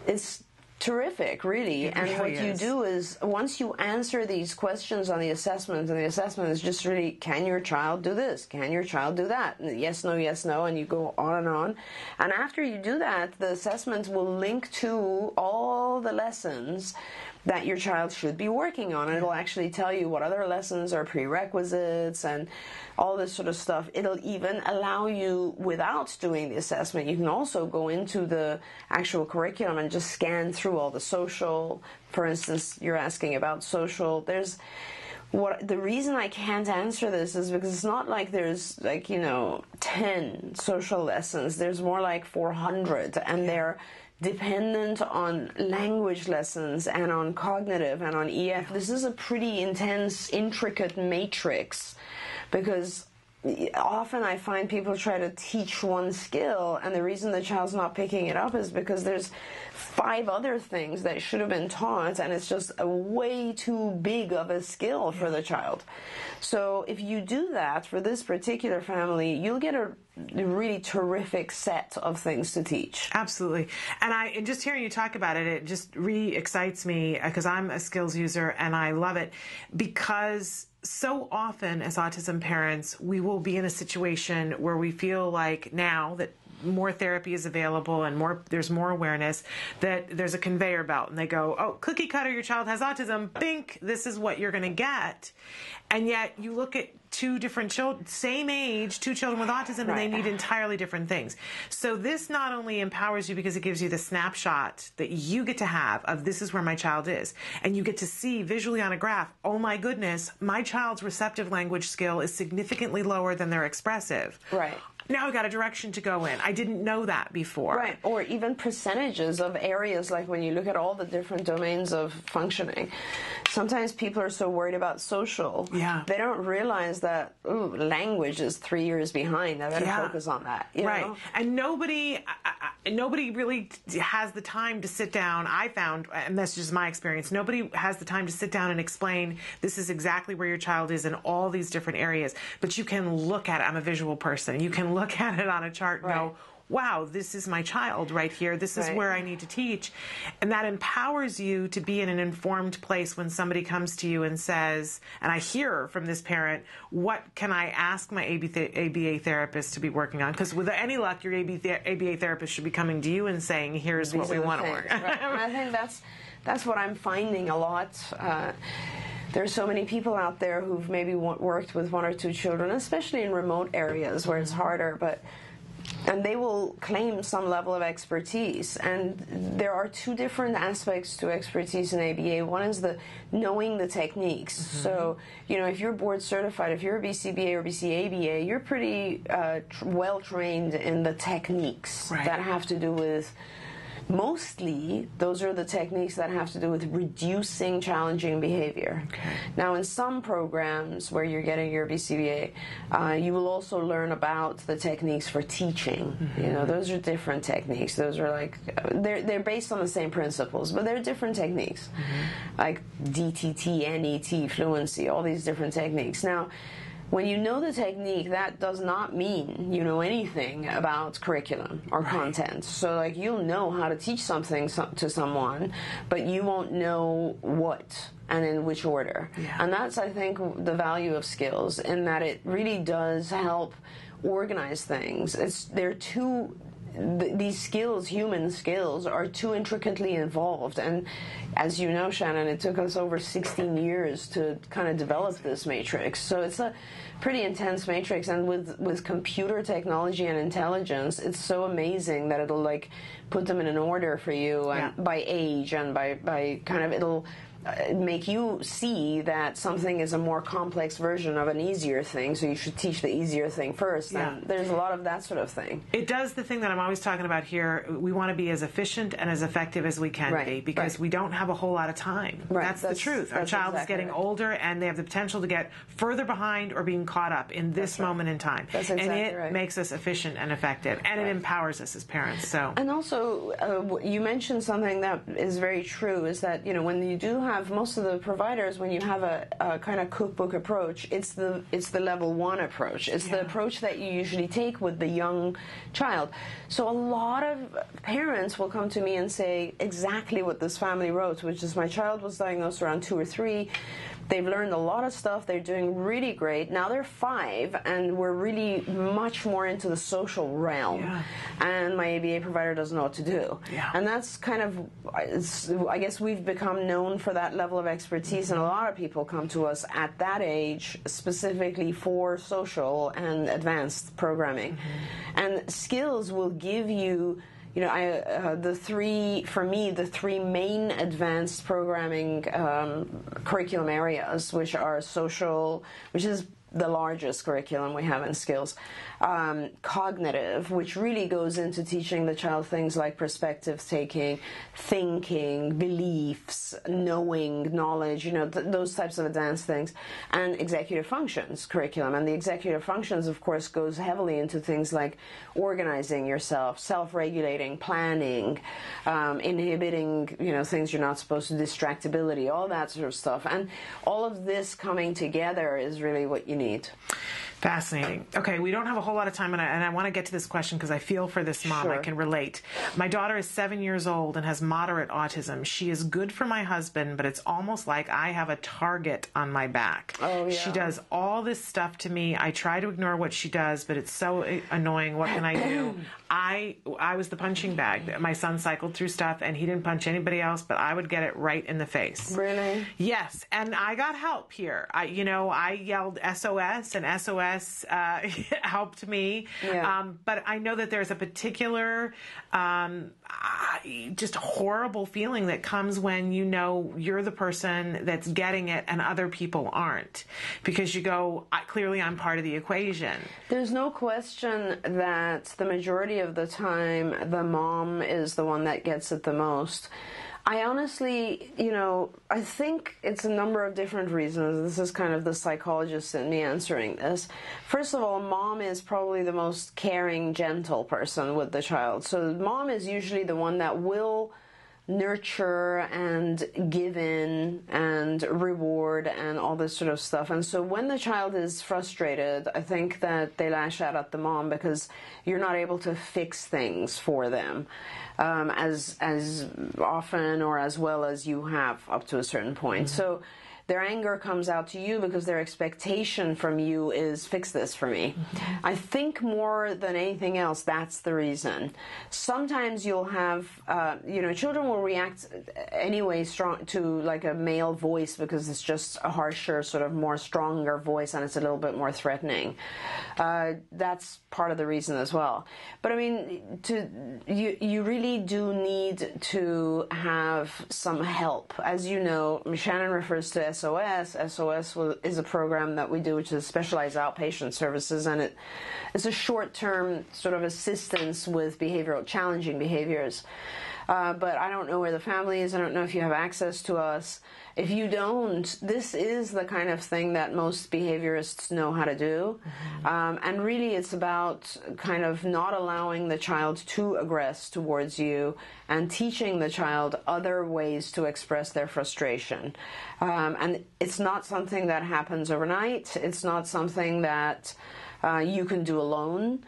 it's terrific, really. And what you do is, once you answer these questions on the assessment, and the assessment is just really, can your child do this? Can your child do that? Yes, no, and you go on and on. And after you do that, the assessment will link to all the lessons that your child should be working on. And it'll actually tell you what other lessons are prerequisites and all this sort of stuff. It'll even allow you, without doing the assessment, you can also go into the actual curriculum and just scan through all the social. For instance, you're asking about social. the reason I can't answer this is because it's not like there's 10 social lessons. There's more like 400, and they're dependent on language lessons and on cognitive and on EF. This is a pretty intense, intricate matrix, because often I find people try to teach one skill, and the reason the child's not picking it up is because there's 5 other things that should have been taught, and it's just a way too big of a skill for the child. So if you do that for this particular family, you'll get a really terrific set of things to teach. Absolutely. And just hearing you talk about it, it just re-excites me, because I'm a skills user and I love it, because so often as autism parents, we will be in a situation where we feel like now that more therapy is available and there's more awareness, that there's a conveyor belt, and they go, oh, cookie cutter, your child has autism, bink, this is what you're going to get. And yet you look at 2 different children, same age, 2 children with autism, and they need entirely different things. So this not only empowers you because it gives you the snapshot that you get to have of this is where my child is, and you get to see visually on a graph, oh my goodness, my child's receptive language skill is significantly lower than their expressive. Right. Now I've got a direction to go in. I didn't know that before. Right, or even percentages of areas, like when you look at all the different domains of functioning. Sometimes people are so worried about social, they don't realize that, language is 3 years behind. I better focus on that. You know? And nobody really has the time to sit down, I found, and that's just my experience, nobody has the time to sit down and explain this is exactly where your child is in all these different areas. But you can look at it. I'm a visual person. You can look at it on a chart and go, wow, this is my child right here. This is where I need to teach. And that empowers you to be in an informed place when somebody comes to you and says, and I hear from this parent, what can I ask my ABA therapist to be working on? Because with any luck, your ABA therapist should be coming to you and saying, here's what we want to work. And I think that's what I'm finding a lot. There's so many people out there who've maybe worked with 1 or 2 children, especially in remote areas where it's harder, and they will claim some level of expertise. And there are 2 different aspects to expertise in ABA. One is knowing the techniques. So, if you're board certified, if you're a BCBA or BCABA, you're pretty well trained in the techniques that have to do with, mostly, those are the techniques that have to do with reducing challenging behavior. Now, in some programs where you're getting your BCBA, you will also learn about the techniques for teaching. Those are different techniques. Those are like, they're based on the same principles, but they're different techniques. Like DTT, NET, fluency, all these different techniques. Now, when you know the technique, that does not mean you know anything about curriculum or content. So, like, you'll know how to teach something to someone, but you won't know what and in which order. And that's, I think, the value of skills, in that it really does help organize things. These skills, human skills, are too intricately involved. And as you know, Shannon, it took us over 16 years to kind of develop this matrix. So it's a pretty intense matrix. And with computer technology and intelligence, it's so amazing that it'll, like, put them in an order for you, and by age, and by kind of, it'll make you see that something is a more complex version of an easier thing, so you should teach the easier thing first. And there's a lot of that sort of thing. It does the thing that I'm always talking about here. We want to be as efficient and as effective as we can be, because we don't have a whole lot of time. That's the truth. Our child is getting older, and they have the potential to get further behind or being caught up in this moment in time. And it makes us efficient and effective, and it empowers us as parents. So, and also, you mentioned something that is very true, is that, when you do have most of the providers, when you have a kind of cookbook approach, it's the level 1 approach. It's the approach that you usually take with the young child. So a lot of parents will come to me and say exactly what this family wrote, which is, my child was diagnosed around 2 or 3. They've learned a lot of stuff. They're doing really great. Now they're 5, and we're really much more into the social realm. And my ABA provider doesn't know what to do. And that's kind of, I guess we've become known for that level of expertise, and a lot of people come to us at that age specifically for social and advanced programming. And skills will give you you know, the three main advanced programming curriculum areas, which are social, which is the largest curriculum we have in skills, cognitive, which really goes into teaching the child things like perspective taking, thinking, beliefs, knowing, knowledge, you know, those types of advanced things, and executive functions curriculum. And the executive functions, of course, goes heavily into things like organizing yourself, self-regulating, planning, inhibiting, you know, things you're not supposed to, distractibility, all that sort of stuff. And all of this coming together is really what you need. Fascinating. Okay, we don't have a whole lot of time, and I want to get to this question because I feel for this mom. Sure. I can relate. My daughter is 7 years old and has moderate autism. She is good for my husband, but it's almost like I have a target on my back. Oh, yeah. She does all this stuff to me. I try to ignore what she does, but it's so annoying. What can I do? I was the punching bag. My son cycled through stuff, and he didn't punch anybody else, but I would get it right in the face. Really? Yes, and I got help here. I yelled SOS, and SOS helped me. Yeah. But I know that there's a particular just horrible feeling that comes when you know you're the person that's getting it and other people aren't. Because you go, clearly I'm part of the equation. There's no question that the majority of the time the mom is the one that gets it the most. I honestly, I think it's a number of different reasons. This is kind of the psychologist in me answering this. First of all, mom is probably the most caring, gentle person with the child. So mom is usually the one that will nurture and give in and reward and all this sort of stuff. And so when the child is frustrated, I think that they lash out at the mom because you're not able to fix things for them as often or as well as you have up to a certain point. Mm-hmm. So their anger comes out to you because their expectation from you is fix this for me. Mm-hmm. I think more than anything else, that's the reason. Sometimes you'll have, children will react anyway strong to like a male voice because it's just a harsher, sort of more stronger voice and it's a little bit more threatening. That's part of the reason as well. But I mean, you really do need to have some help. As you know, Shannon refers to SOS. SOS is a program that we do, which is specialized outpatient services, and it's a short-term sort of assistance with challenging behaviors. But I don't know where the family is. I don't know if you have access to us. If you don't, this is the kind of thing that most behaviorists know how to do. Mm-hmm. And really it's about kind of not allowing the child to aggress towards you and teaching the child other ways to express their frustration. And it's not something that happens overnight. It's not something that you can do alone.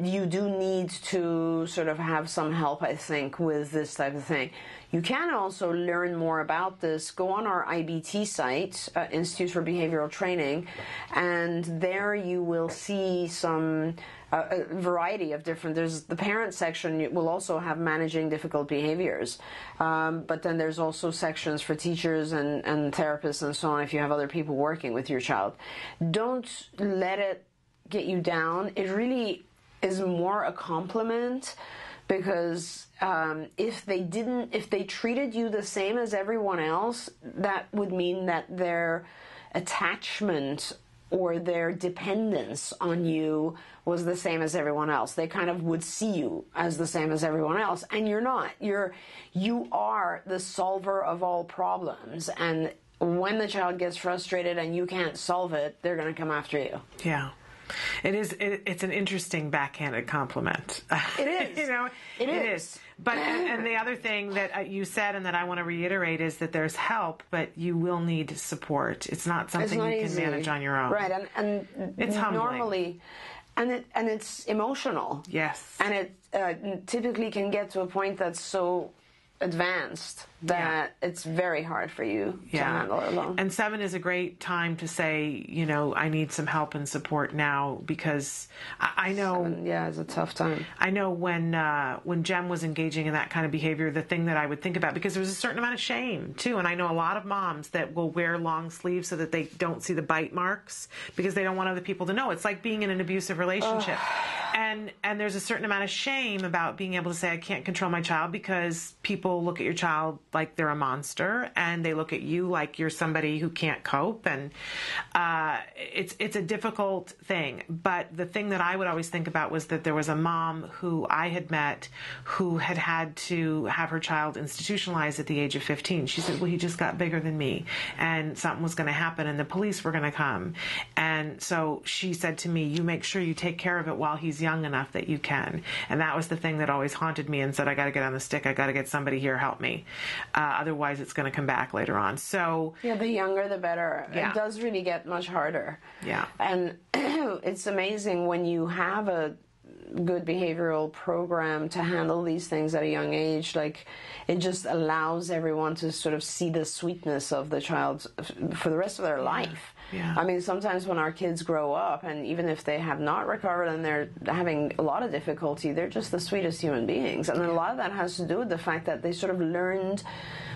You do need to sort of have some help, I think, with this type of thing. You can also learn more about this. Go on our IBT site, Institute for Behavioral Training, and there you will see some a variety of different. There's the parent section will also have managing difficult behaviors, but then there's also sections for teachers and therapists and so on if you have other people working with your child. Don't let it get you down. It really is more a compliment because if they treated you the same as everyone else, that would mean that their attachment or their dependence on you was the same as everyone else. They kind of would see you as the same as everyone else, and you're not. You are the solver of all problems, and when the child gets frustrated and you can't solve it, they're going to come after you. Yeah. It is. It's an interesting backhanded compliment. It is. It is. But and the other thing that you said and that I want to reiterate is that there's help, but you will need support. It's not something you can manage on your own. Right, and it's humbling. Normally, and it's emotional. Yes. And it typically can get to a point that's so advanced that it's very hard for you to handle it alone. And 7 is a great time to say, I need some help and support now because I know... 7, it's a tough time. I know when Jem was engaging in that kind of behavior, the thing that I would think about, because there's a certain amount of shame, too, and I know a lot of moms that will wear long sleeves so that they don't see the bite marks because they don't want other people to know. It's like being in an abusive relationship. And there's a certain amount of shame about being able to say, I can't control my child, because people look at your child like they're a monster, and they look at you like you're somebody who can't cope. And it's a difficult thing. But the thing that I would always think about was that there was a mom who I had met who had to have her child institutionalized at the age of 15. She said, well, he just got bigger than me, and something was going to happen, and the police were going to come. And so she said to me, you make sure you take care of it while he's young enough that you can. And that was the thing that always haunted me, and said, I got to get on the stick. I got to get somebody here help me. Otherwise, it's going to come back later on. So yeah, the younger the better. Yeah. It does really get much harder. Yeah. And it's amazing when you have a good behavioral program to handle these things at a young age. Like, it just allows everyone to sort of see the sweetness of the child for the rest of their life. Yeah. I mean, sometimes when our kids grow up, and even if they have not recovered and they're having a lot of difficulty, they're just the sweetest human beings. And a lot of that has to do with the fact that they sort of learned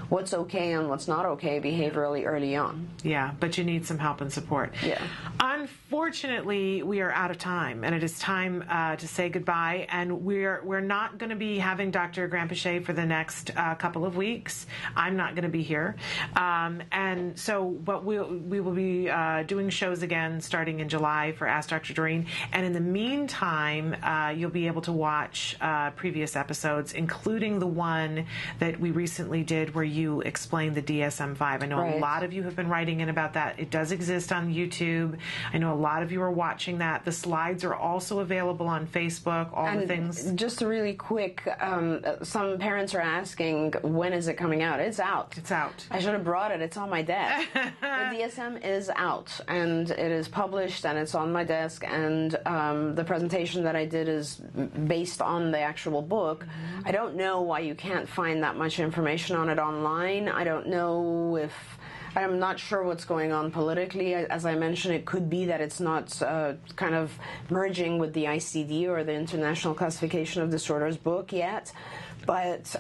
what's okay and what's not okay behaviorally early on. Yeah, but you need some help and support. Yeah. Unfortunately, we are out of time, and it is time to say goodbye. And we're not going to be having Dr. Grandpichet for the next couple of weeks. I'm not going to be here, and so but we will be doing shows again starting in July for Ask Dr. Doreen. And in the meantime, you'll be able to watch previous episodes, including the one that we recently did where you explained the DSM-5. I know a lot of you have been writing in about that. It does exist on YouTube. I know a lot of you are watching that. The slides are also available on Facebook, the things. Just really quick, some parents are asking, when is it coming out? It's out. It's out. I should have brought it. It's on my desk. The DSM is out, and it is published, and it's on my desk, and the presentation that I did is based on the actual book. I don't know why you can't find that much information on it online. I don't know if... I'm not sure what's going on politically. As I mentioned, it could be that it's not kind of merging with the ICD or the International Classification of Disorders book yet. But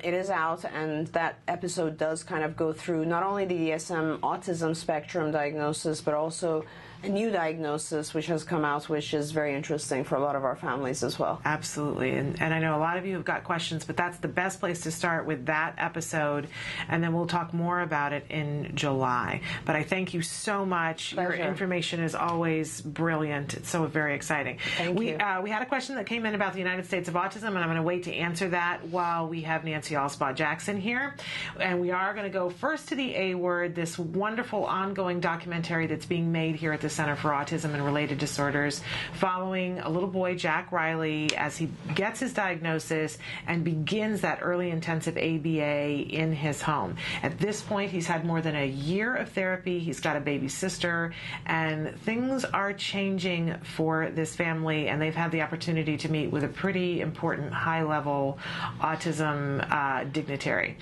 it is out, and that episode does kind of go through not only the DSM autism spectrum diagnosis, but also a new diagnosis which has come out, which is very interesting for a lot of our families as well. Absolutely. And I know a lot of you have got questions, but that's the best place to start, with that episode, and then we'll talk more about it in July. But I thank you so much. Pleasure. Your information is always brilliant. It's so very exciting. Thank you. We had a question that came in about the United States of Autism, and I'm going to wait to answer that while we have Nancy Alspaugh-Jackson here. And we are going to go first to the A Word, this wonderful ongoing documentary that's being made here at the Center for Autism and Related Disorders, following a little boy, Jack Riley, as he gets his diagnosis and begins that early intensive ABA in his home. At this point, he's had more than a year of therapy. He's got a baby sister, and things are changing for this family, and they've had the opportunity to meet with a pretty important high-level autism dignitary.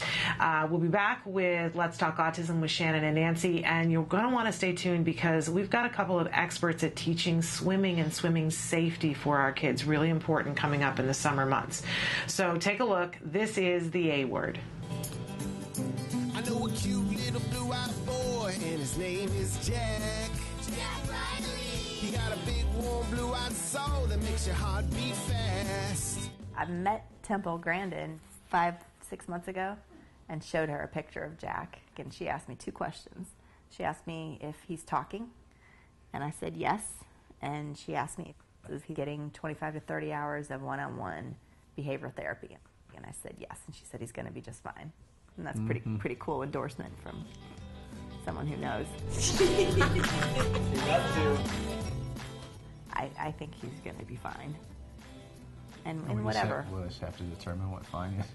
We'll be back with Let's Talk Autism with Shannon and Nancy, and you're going to want to stay tuned, because we've got a couple of experts at teaching swimming and swimming safety for our kids. Really important coming up in the summer months. So take a look. This is the A Word. I know a cute little blue-eyed boy, and his name is Jack. Jack Riley. He got a big, warm, blue-eyed soul that makes your heart beat fast. I met Temple Grandin 5-6 months ago and showed her a picture of Jack, and she asked me 2 questions. She asked me if he's talking, and I said yes, and she asked me, is he getting 25 to 30 hours of one-on-one behavioral therapy? And I said yes, and she said he's going to be just fine. And that's pretty cool endorsement from someone who knows. I think he's going to be fine. And whatever. We'll just have to determine what fine is.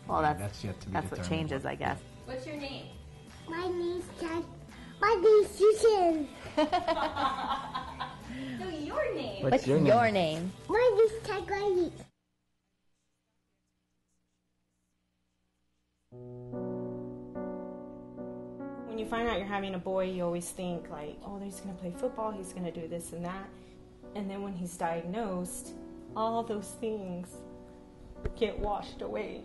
Well, that's yet to be that's what changes, I guess. What's your name? My name's Jack. My name's Susan. So your name? What's your name? My name's Jack Riley. When you find out you're having a boy, you always think like, oh, he's going to play football, he's going to do this and that. And then when he's diagnosed, all those things get washed away.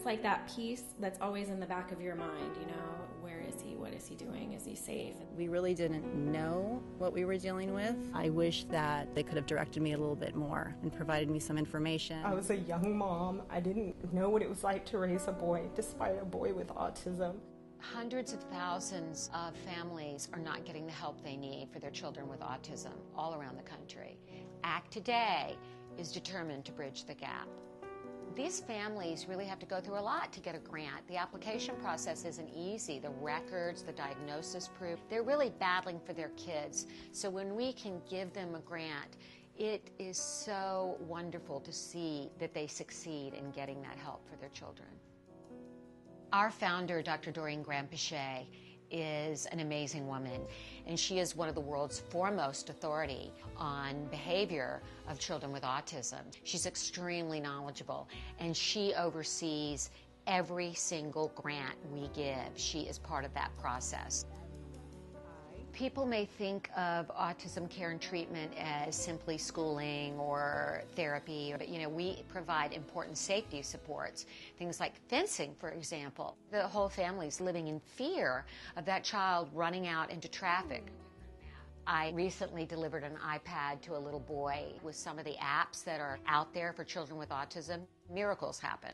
like that piece that's always in the back of your mind, you know, where is he? What is he doing? Is he safe? We really didn't know what we were dealing with. I wish that they could have directed me a little bit more and provided me some information. I was a young mom. I didn't know what it was like to raise a boy, despite a boy with autism. Hundreds of thousands of families are not getting the help they need for their children with autism all around the country. ACT Today is determined to bridge the gap. These families really have to go through a lot to get a grant. The application process isn't easy. The records, the diagnosis proof, they're really battling for their kids. So when we can give them a grant, it is so wonderful to see that they succeed in getting that help for their children. Our founder, Dr. Doreen Graham-Pichet, is an amazing woman, and she is one of the world's foremost authority on behavior of children with autism. She's extremely knowledgeable, and she oversees every single grant we give. She is part of that process. People may think of autism care and treatment as simply schooling or therapy, but we provide important safety supports, things like fencing, for example. The whole family's living in fear of that child running out into traffic. I recently delivered an iPad to a little boy with some of the apps that are out there for children with autism. Miracles happen.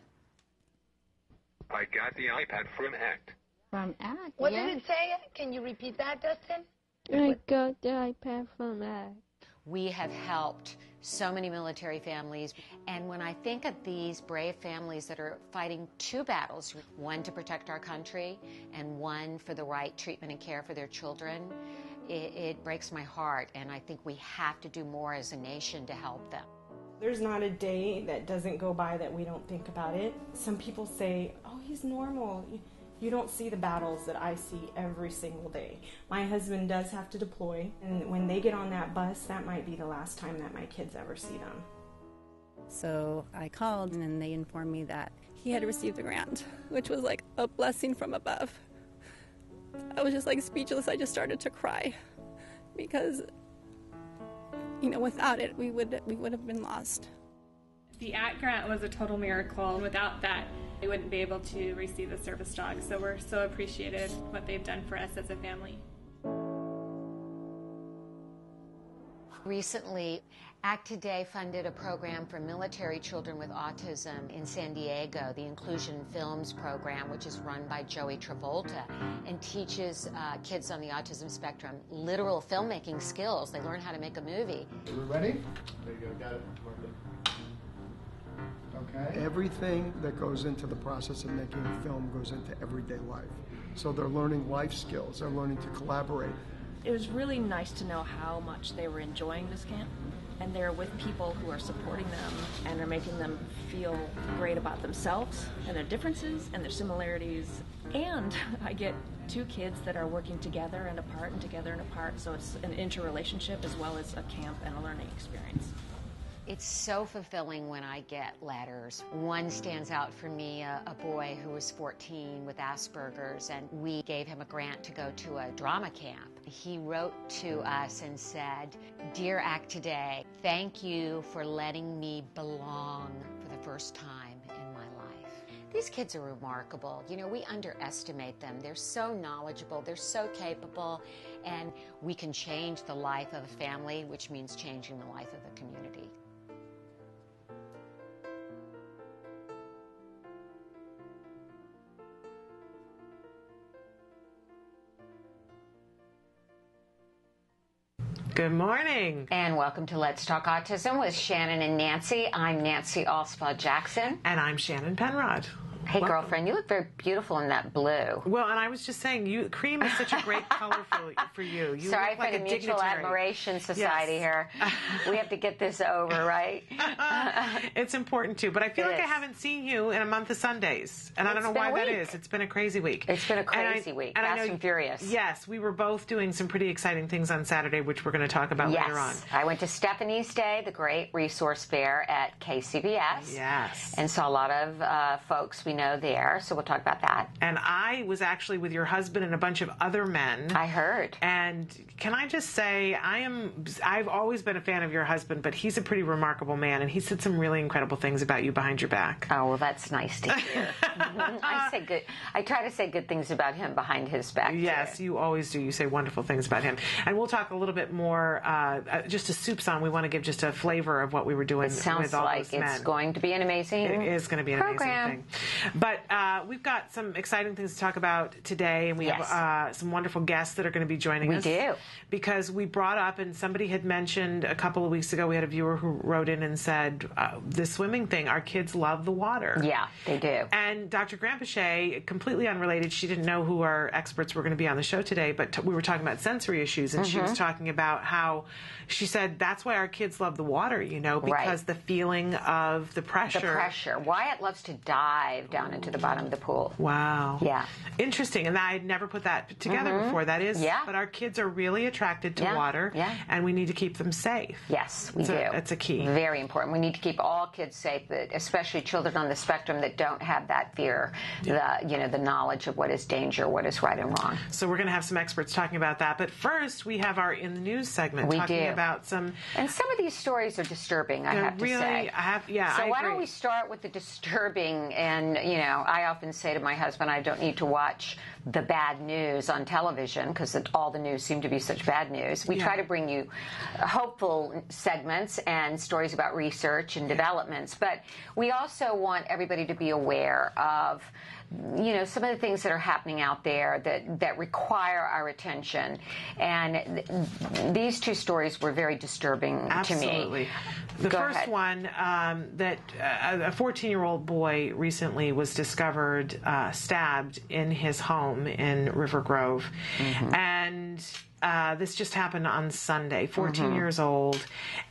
I got the iPad from ACT. From ACT? What did it say? Can you repeat that, Dustin? I got the iPad from ACT. We have helped so many military families, and when I think of these brave families that are fighting two battles, one to protect our country and one for the right treatment and care for their children, it breaks my heart, and I think we have to do more as a nation to help them. There's not a day that doesn't go by that we don't think about it. Some people say, oh, he's normal. You don't see the battles that I see every single day. My husband does have to deploy, and when they get on that bus, that might be the last time that my kids ever see them. So I called, and they informed me that he had received the grant, which was like a blessing from above. I was just like speechless. I just started to cry because, without it, we would have been lost. The ACT grant was a total miracle. Without that, they wouldn't be able to receive the service dog. So we're so appreciative what they've done for us as a family. Recently, ACT Today funded a program for military children with autism in San Diego, the Inclusion Films program, which is run by Joey Travolta, and teaches kids on the autism spectrum literal filmmaking skills. They learn how to make a movie. Are we ready? There you go, got it. Okay. Everything that goes into the process of making a film goes into everyday life. So they're learning life skills, they're learning to collaborate. It was really nice to know how much they were enjoying this camp, and they're with people who are supporting them and are making them feel great about themselves and their differences and their similarities. And I get two kids that are working together and apart and together and apart, so it's an interrelationship as well as a camp and a learning experience. It's so fulfilling when I get letters. One stands out for me, a boy who was 14 with Asperger's, and we gave him a grant to go to a drama camp. He wrote to us and said, "Dear ACT Today, thank you for letting me belong for the first time in my life." These kids are remarkable. We underestimate them. They're so knowledgeable, they're so capable, and we can change the life of a family, which means changing the life of a community. Good morning. And welcome to Let's Talk Autism with Shannon and Nancy. I'm Nancy Alspaugh-Jackson. And I'm Shannon Penrod. Hey, girlfriend, you look very beautiful in that blue. Well, and I was just saying, cream is such a great color for you. You Sorry look like for the a Mutual dignitary. Admiration Society here. We have to get this over, right? It's important, too. But I feel like I haven't seen you in a month of Sundays. And I don't know why that is. It's been a crazy week. It's been a crazy week. Fast and furious. Yes, we were both doing some pretty exciting things on Saturday, which we're going to talk about later on. I went to Stephanie's Day, the great resource fair at KCBS. Yes. And saw a lot of folks we we know there, so we'll talk about that. And I was actually with your husband and a bunch of other men. I heard. And can I just say, I've always been a fan of your husband, but he's a pretty remarkable man, and he said some really incredible things about you behind your back. Oh, well, that's nice to hear. I try to say good things about him behind his back. Yes, you always do. You say wonderful things about him. And we'll talk a little bit more, just a soup song. We want to give just a flavor of what we were doing with all those men. Sounds like it's going to be an amazing It is going to be an program. amazing thing. But we've got some exciting things to talk about today, and we have some wonderful guests that are going to be joining us. We do. Because we brought up, and somebody had mentioned a couple of weeks ago, we had a viewer who wrote in and said, the swimming thing, our kids love the water. Yeah, they do. And Dr. Grampachet, completely unrelated, she didn't know who our experts were going to be on the show today, but we were talking about sensory issues, and she was talking about how, she said, that's why our kids love the water, because the feeling of the pressure. The pressure. Wyatt loves to dive down into the bottom of the pool. Wow. Yeah. Interesting. And I had never put that together before. That is, but our kids are really attracted to water, and we need to keep them safe. Yes, we do. That's a key. Very important. We need to keep all kids safe, especially children on the spectrum that don't have that fear, the knowledge of what is danger, what is right and wrong. So we're going to have some experts talking about that. But first, we have our In the News segment talking about some... And some of these stories are disturbing, I have to say. So why don't we start with the disturbing? And, I often say to my husband, I don't need to watch the bad news on television because all the news seem to be such bad news. We try to bring you hopeful segments and stories about research and developments, but we also want everybody to be aware of some of the things that are happening out there that require our attention. And these two stories were very disturbing to me. Absolutely. The first one, that a 14-year-old boy recently was discovered stabbed in his home in River Grove. And this just happened on Sunday, 14 years old.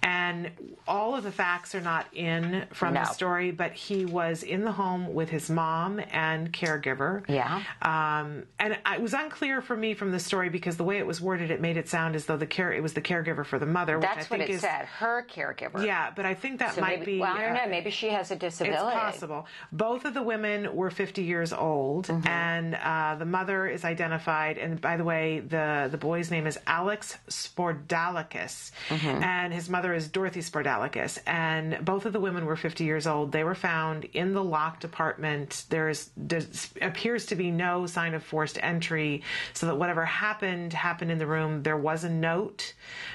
And all of the facts are not in from the story, but he was in the home with his mom and caregiver. Yeah. And it was unclear for me from the story because the way it was worded, it made it sound as though it was the caregiver for the mother. That's what it said, her caregiver. Yeah, but I think that might be... Well, I don't know. Maybe she has a disability. It's possible. Both of the women were 50 years old, and the mother is identified. And by the way, the boy's name is Alspaugh-Jackson, and his mother is Dorothy Spardalakis, and both of the women were 50 years old. They were found in the locked apartment. There appears to be no sign of forced entry, so that whatever happened in the room. There was a note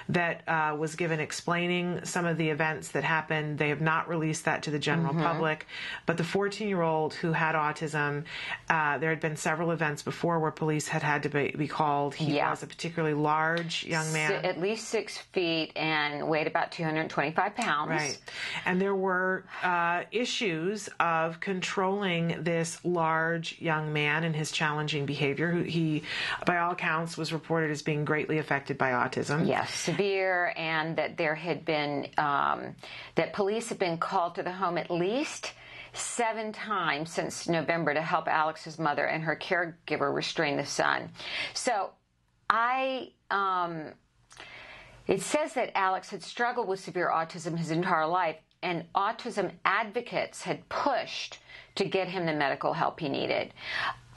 that was given explaining some of the events that happened. They have not released that to the general public, but the 14-year-old who had autism, there had been several events before where police had to be called. He was a particularly large young man. At least 6 feet and weighed about 225 pounds. Right. And there were issues of controlling this large young man and his challenging behavior, who he, by all accounts, was reported as being greatly affected by autism. Yes, severe, and that there had been, that police had been called to the home at least 7 times since November to help Alex's mother and her caregiver restrain the son. So it says that Alex had struggled with severe autism his entire life, and autism advocates had pushed to get him the medical help he needed.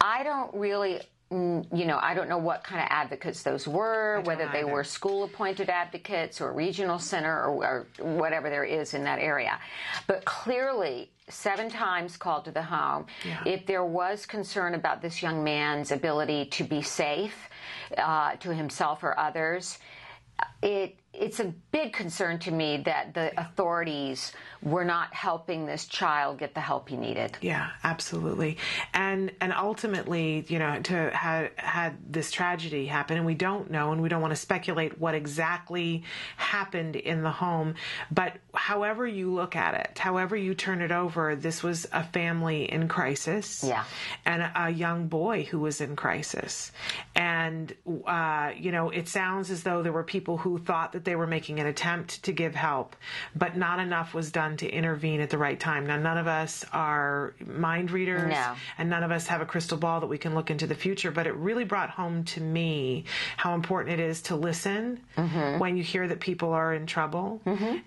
I don't really, I don't know what kind of advocates those were, whether they were school-appointed advocates or regional center or whatever there is in that area. But clearly, 7 times called to the home. If there was concern about this young man's ability to be safe to himself or others, it's a big concern to me that the authorities were not helping this child get the help he needed. Yeah, absolutely. And ultimately, to had this tragedy happen, and we don't know, and we don't want to speculate what exactly happened in the home, but however you look at it, however you turn it over, this was a family in crisis. Yeah. And a young boy who was in crisis. And, it sounds as though there were people who thought that they were making an attempt to give help, but not enough was done to intervene at the right time. Now, none of us are mind readers, and none of us have a crystal ball that we can look into the future, but it really brought home to me how important it is to listen when you hear that people are in trouble,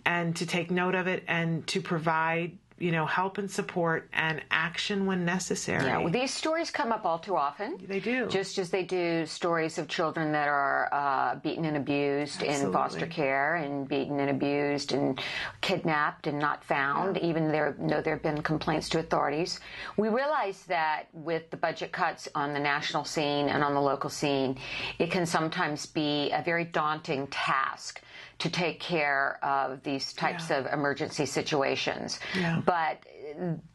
and to take note of it and to provide help and support and action when necessary. Yeah, well, these stories come up all too often. They do. Just as they do stories of children that are beaten and abused in foster care, and beaten and abused and kidnapped and not found, even though there have been complaints to authorities. We realize that with the budget cuts on the national scene and on the local scene, it can sometimes be a very daunting task to take care of these types of emergency situations. But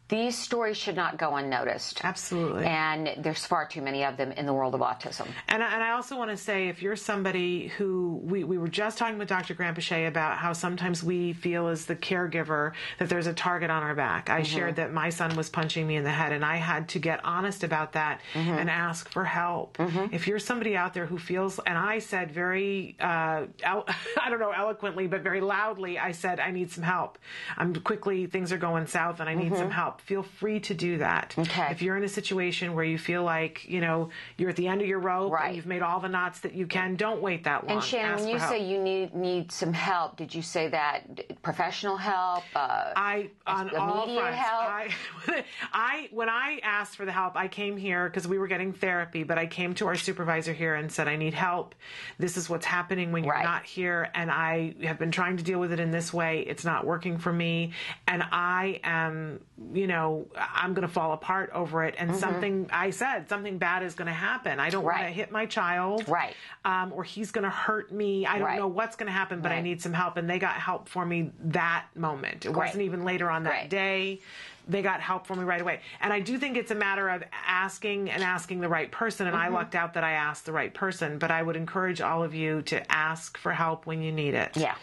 these stories should not go unnoticed. Absolutely. And there's far too many of them in the world of autism. And I also want to say, if you're somebody who, we were just talking with Dr. Granpeche about how sometimes we feel as the caregiver that there's a target on our back. I shared that my son was punching me in the head, and I had to get honest about that and ask for help. If you're somebody out there who feels, and I said very, I don't know, eloquently, but very loudly, I said, I need some help. Things are going south and I need some help. Feel free to do that. Okay. If you're in a situation where you feel like, you're at the end of your rope and you've made all the knots that you can, don't wait that long. And Shannon, when you say you need some help, did you say that professional help? On all immediate fronts. help? When I asked for the help, I came here because we were getting therapy, but I came to our supervisor here and said, I need help. This is what's happening when you're not here, and I have been trying to deal with it in this way. It's not working for me, and I am, I'm going to fall apart over it, and something bad is going to happen. I don't want to hit my child, or he's going to hurt me. I don't know what's going to happen, but I need some help, and they got help for me that moment. It wasn't even later on that day. They got help for me right away. And I do think it's a matter of asking the right person. And I lucked out that I asked the right person. But I would encourage all of you to ask for help when you need it. Yeah.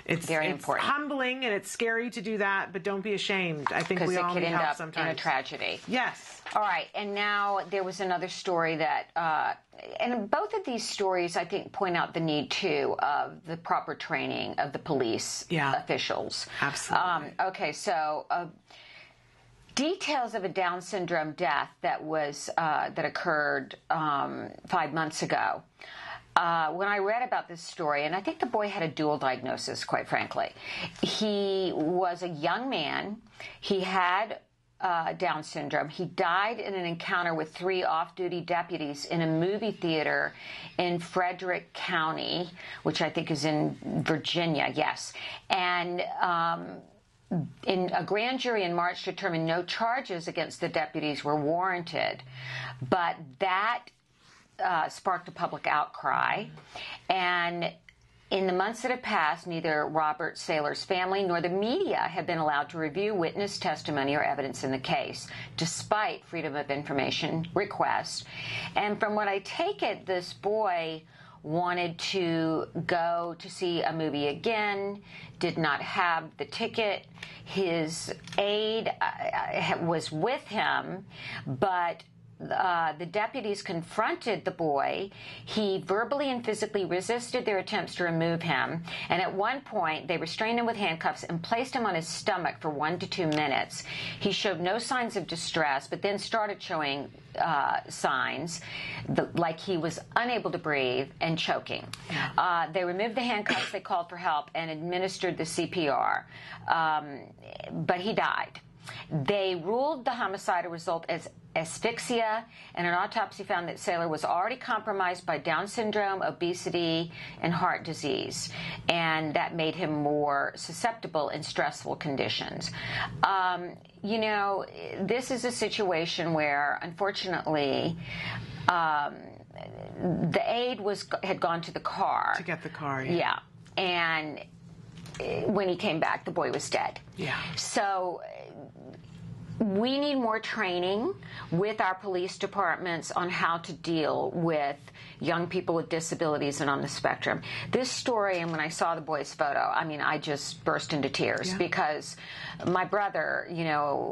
It's very important. It's humbling and it's scary to do that, but don't be ashamed. I think we all need help sometimes. Because it could end up in a tragedy. Yes. All right. And now there was another story that, and both of these stories, I think, point out the need, too, of the proper training of the police officials. Absolutely. Okay, so details of a Down syndrome death that occurred 5 months ago. When I read about this story, and I think the boy had a dual diagnosis, quite frankly. He was a young man. He had Down syndrome. He died in an encounter with 3 off-duty deputies in a movie theater in Frederick County, which I think is in Virginia, yes. And in a grand jury in March determined no charges against the deputies were warranted, but that sparked a public outcry. And in the months that have passed, neither Robert Saylor's family nor the media have been allowed to review witness testimony or evidence in the case, despite Freedom of Information requests. And from what I take it, this boy wanted to go to see a movie again, did not have the ticket. His aide was with him, but the deputies confronted the boy. He verbally and physically resisted their attempts to remove him, and at one point they restrained him with handcuffs and placed him on his stomach for 1 to 2 minutes. He showed no signs of distress, but then started showing signs like he was unable to breathe and choking. They removed the handcuffs, they called for help, and administered the CPR, but he died. They ruled the homicide a result as asphyxia, and an autopsy found that Saylor was already compromised by Down syndrome, obesity, and heart disease, and that made him more susceptible in stressful conditions. This is a situation where, unfortunately, the aide had gone to the car. To get the car, yeah. And when he came back, the boy was dead. Yeah. So we need more training with our police departments on how to deal with young people with disabilities and on the spectrum. This story, and when I saw the boy's photo, I just burst into tears because my brother,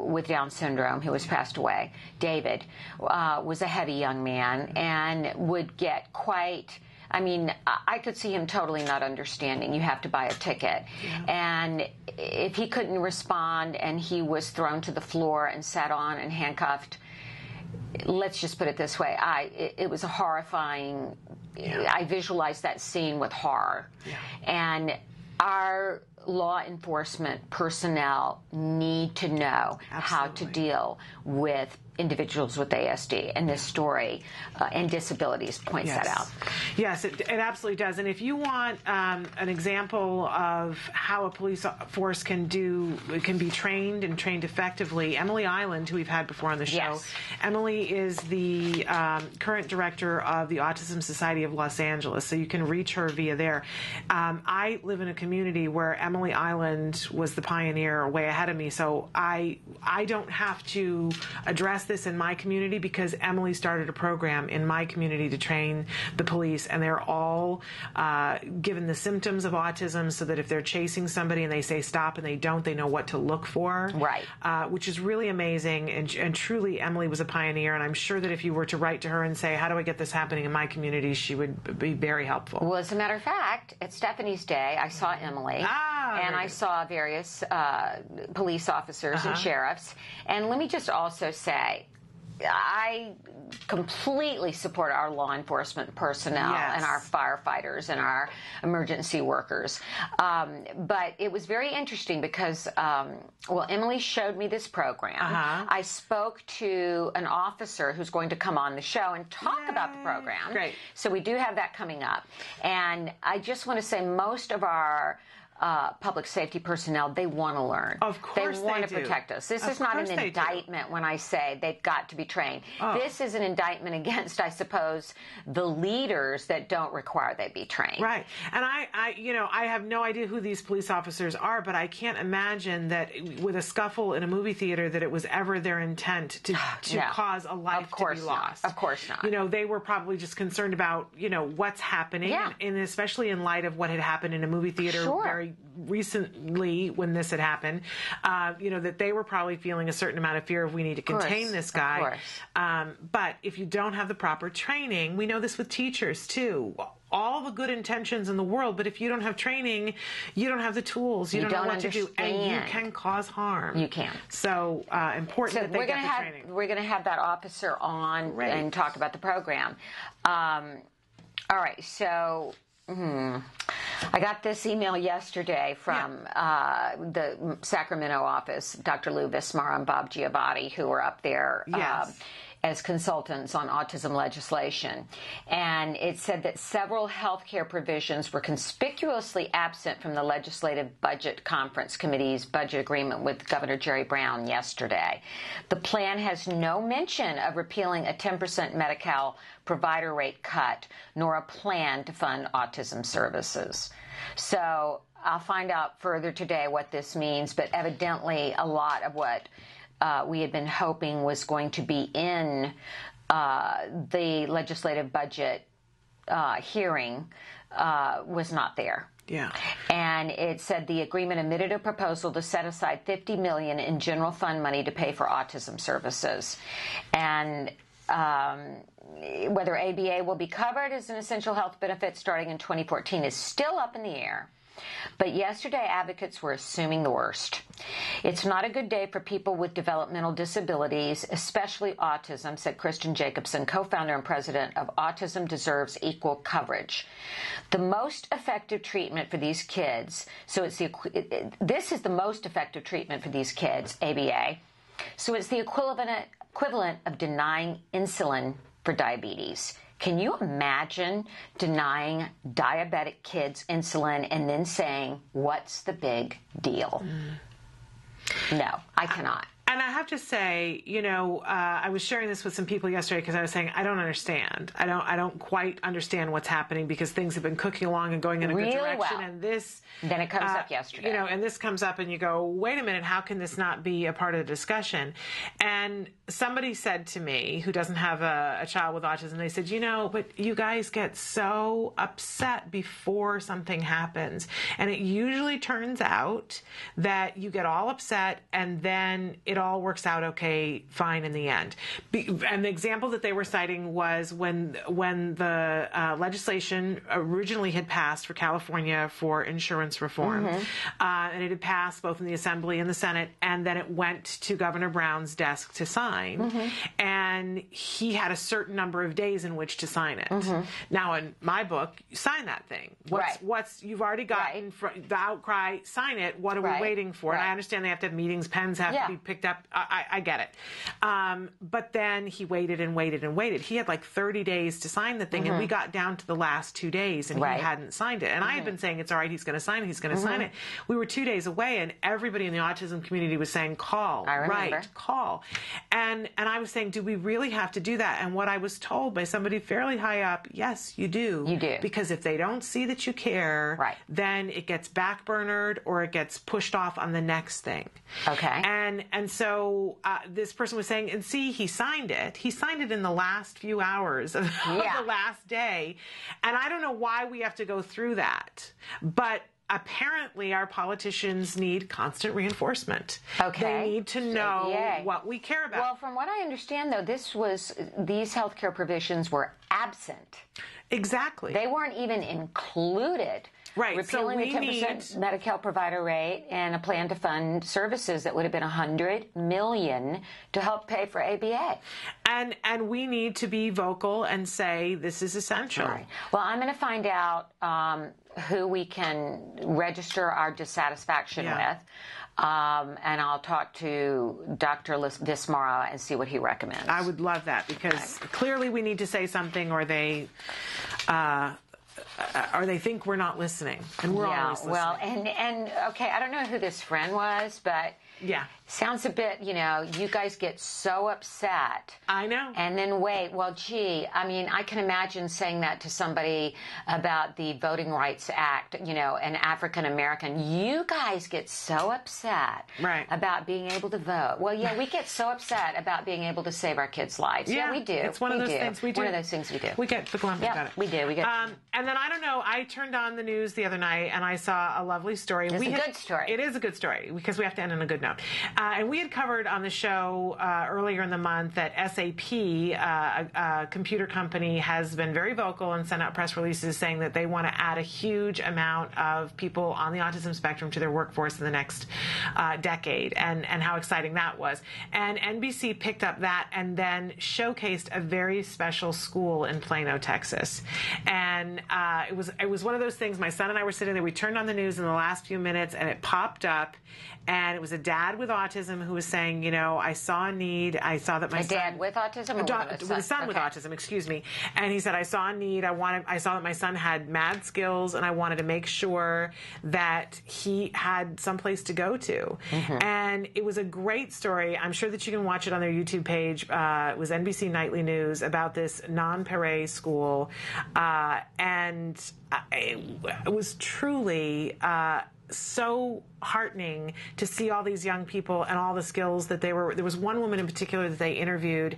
with Down syndrome, who has passed away, David, was a heavy young man and would get quite... I could see him totally not understanding. You have to buy a ticket. Yeah. And if he couldn't respond and he was thrown to the floor and sat on and handcuffed, let's just put it this way, it was a horrifying, I visualized that scene with horror. Yeah. And our law enforcement personnel need to know how to deal with individuals with ASD, and this story and disabilities points that out. Yes, it absolutely does. And if you want an example of how a police force can be trained and trained effectively, Emily Island, who we've had before on the show, Emily is the current director of the Autism Society of Los Angeles, so you can reach her via there. I live in a community where Emily Island was the pioneer way ahead of me, so I don't have to address this in my community because Emily started a program in my community to train the police, and they're all given the symptoms of autism so that if they're chasing somebody and they say stop and they don't, they know what to look for. Right. Which is really amazing, and truly Emily was a pioneer, and I'm sure that if you were to write to her and say, how do I get this happening in my community, she would be very helpful. Well, as a matter of fact, at Stephanie's Day, I saw Emily, and I saw various police officers and sheriffs, and let me just also say, I completely support our law enforcement personnel and our firefighters and our emergency workers. But it was very interesting because, Emily showed me this program. I spoke to an officer who's going to come on the show and talk about the program. Great. So we do have that coming up. And I just want to say most of our public safety personnel, they want to learn. Of course they want to do. protect us. This is not an indictment when I say they've got to be trained. This is an indictment against, I suppose, the leaders that don't require they be trained. Right. And I have no idea who these police officers are, but I can't imagine that with a scuffle in a movie theater that it was ever their intent to cause a life to be lost. Of course not. They were probably just concerned about, what's happening, and especially in light of what had happened in a movie theater very recently when this had happened, that they were probably feeling a certain amount of fear of we need to contain this guy. But if you don't have the proper training, we know this with teachers too. All the good intentions in the world, but if you don't have training, you don't have the tools, you don't know what to do, and you can cause harm. You can. So important that they get the training. We're going to have that officer on and talk about the program. All right, so I got this email yesterday from the Sacramento office, Dr. Lou Vismar and Bob Giavatti, who are up there as consultants on autism legislation. And it said that several health care provisions were conspicuously absent from the Legislative Budget Conference Committee's budget agreement with Governor Jerry Brown yesterday. The plan has no mention of repealing a 10% Medi-Cal provider rate cut, nor a plan to fund autism services. So I'll find out further today what this means, but evidently a lot of what we had been hoping was going to be in the legislative budget hearing was not there. Yeah. And it said the agreement omitted a proposal to set aside $50 million in general fund money to pay for autism services. And whether ABA will be covered as an essential health benefit starting in 2014 is still up in the air. But yesterday, advocates were assuming the worst. It's not a good day for people with developmental disabilities, especially autism, said Kristen Jacobson, co-founder and president of Autism Deserves Equal Coverage. The most effective treatment for these kids, this is the most effective treatment for these kids, ABA, so it's the equivalent of denying insulin for diabetes. Can you imagine denying diabetic kids insulin and then saying, what's the big deal? No, I cannot. And I have to say, I was sharing this with some people yesterday because I was saying I don't understand. I don't quite understand what's happening because things have been cooking along and going in a good direction. And this then it comes up yesterday. And this comes up and you go, wait a minute, how can this not be a part of the discussion? And somebody said to me who doesn't have a child with autism, they said, but you guys get so upset before something happens. And it usually turns out that you get all upset and then it all works works out okay, fine in the end. And the example that they were citing was when the legislation originally had passed for California for insurance reform, and it had passed both in the Assembly and the Senate, and then it went to Governor Brown's desk to sign, and he had a certain number of days in which to sign it. Now, in my book, you sign that thing. What's you've already gotten the outcry, sign it. What are we waiting for? And I understand they have to have meetings, pens have to be picked up. I get it. But then he waited and waited and waited. He had like 30 days to sign the thing, and we got down to the last 2 days, and he hadn't signed it. And I had been saying, it's all right, he's going to sign it, he's going to sign it. We were 2 days away, and everybody in the autism community was saying, call, call. And I was saying, do we really have to do that? And what I was told by somebody fairly high up, yes, you do. You do. Because if they don't see that you care, then it gets backburnered or it gets pushed off on the next thing. Okay. And so this person was saying, and see, he signed it. He signed it in the last few hours of the last day. And I don't know why we have to go through that. But apparently our politicians need constant reinforcement. They need to know what we care about. Well, from what I understand, though, these healthcare provisions were absent. Exactly. They weren't even included. Right. Repealing the 10% Medi-Cal provider rate and a plan to fund services that would have been $100 million to help pay for ABA. And we need to be vocal and say this is essential. Right. Well, I'm going to find out who we can register our dissatisfaction with. And I'll talk to Dr. Vismara and see what he recommends. I would love that, because clearly we need to say something, or they think we're not listening, and we're always listening. Well, and okay, I don't know who this friend was, but sounds a bit, you guys get so upset. I know. And then wait, well, gee, I mean, I can imagine saying that to somebody about the Voting Rights Act, an African American. You guys get so upset about being able to vote. Well, yeah, we get so upset about being able to save our kids' lives. Yeah, we do. It's one of those things we do. One of those things we do. We get the glum about it. We do. We get. And then I don't know, I turned on the news the other night and I saw a lovely story. It's a good story. It is a good story, because we have to end on a good note. And we had covered on the show earlier in the month that SAP, a computer company, has been very vocal and sent out press releases saying that they want to add a huge amount of people on the autism spectrum to their workforce in the next decade, and how exciting that was. And NBC picked up that and then showcased a very special school in Plano, Texas. And it was one of those things, my son and I were sitting there, we turned on the news in the last few minutes, and it popped up, and it was a dad with autism who was saying, I saw a need. I saw that my son... A dad with autism? With a son with autism, excuse me. And he said, I saw a need. I saw that my son had mad skills, and I wanted to make sure that he had someplace to go to. And it was a great story. I'm sure that you can watch it on their YouTube page. It was NBC Nightly News about this non-Pare school. And it was truly... so heartening to see all these young people and all the skills that there was one woman in particular that they interviewed,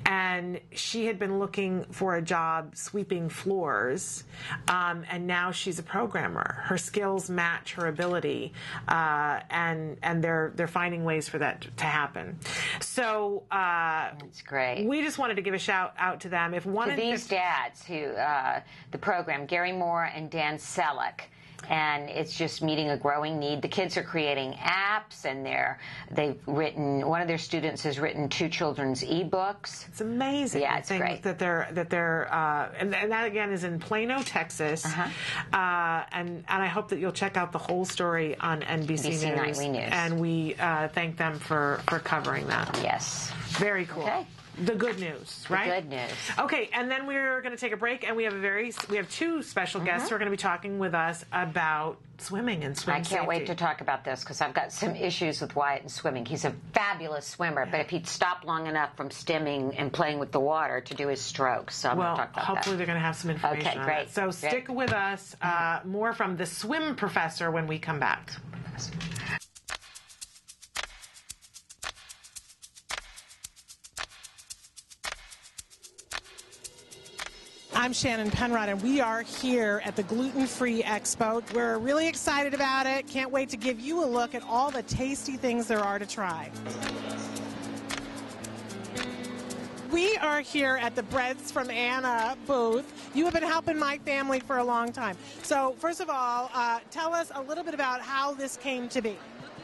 and she had been looking for a job sweeping floors, and now she's a programmer. Her skills match her ability, and they're finding ways for that to happen. So that's great. We just wanted to give a shout out to them. If one to these dads who the program, Gary Moore and Dan Selleck. And it's just meeting a growing need. The kids are creating apps, and one of their students has written 2 children's ebooks. It's amazing. Yeah, it's great. That they're and that again is in Plano, Texas. And I hope that you'll check out the whole story on NBC News. Nightly News. And we thank them for covering that. Yes. Very cool. Okay. The good news, right? The good news. Okay, and then we're going to take a break, and we have 2 special guests who are going to be talking with us about swimming and swim safety. I can't wait to talk about this, because I've got some issues with Wyatt and swimming. He's a fabulous swimmer, but if he'd stop long enough from stimming and playing with the water to do his strokes, so I'm going to talk about hopefully that. they're going to have some information on great. that. So stick with us. More from the swim professor when we come back. I'm Shannon Penrod, and we are here at the Gluten Free Expo. We're really excited about it. Can't wait to give you a look at all the tasty things there are to try. We are here at the Breads from Anna booth. You have been helping my family for a long time. So first of all, tell us a little bit about how this came to be.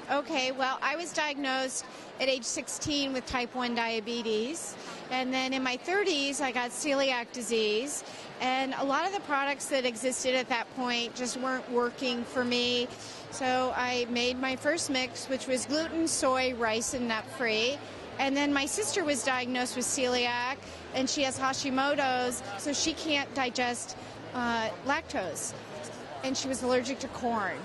Okay, well, I was diagnosed at age 16 with type 1 diabetes. And then in my 30s, I got celiac disease. And a lot of the products that existed at that point just weren't working for me. So I made my first mix, which was gluten, soy, rice, and nut-free. And then my sister was diagnosed with celiac, and she has Hashimoto's, so she can't digest lactose. And she was allergic to corn.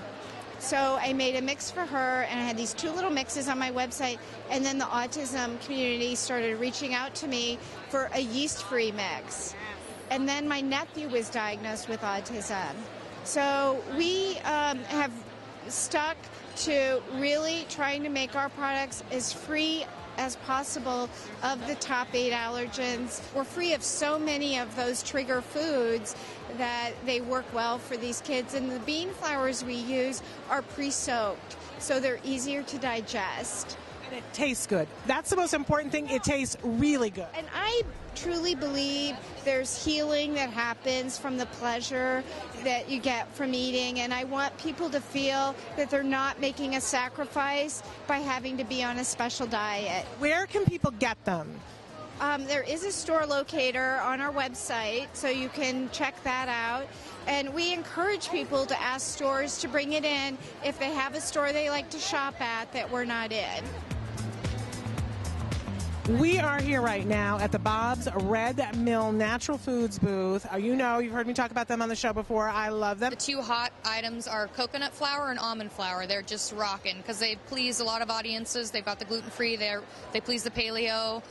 So I made a mix for her, and I had these 2 little mixes on my website, and then the autism community started reaching out to me for a yeast-free mix. And then my nephew was diagnosed with autism. So we have stuck to really trying to make our products as free as possible of the top 8 allergens. We're free of so many of those trigger foods that they work well for these kids. And the bean flours we use are pre-soaked, so they're easier to digest. And it tastes good. That's the most important thing. It tastes really good. And I truly believe there's healing that happens from the pleasure that you get from eating, and I want people to feel that they're not making a sacrifice by having to be on a special diet. Where can people get them? There is a store locator on our website, so you can check that out. And we encourage people to ask stores to bring it in if they have a store they like to shop at that we're not in. We are here right now at the Bob's Red Mill Natural Foods booth. You know, you've heard me talk about them on the show before. I love them. The 2 hot items are coconut flour and almond flour. They're just rocking because they please a lot of audiences. They've got the gluten-free. They please the paleo.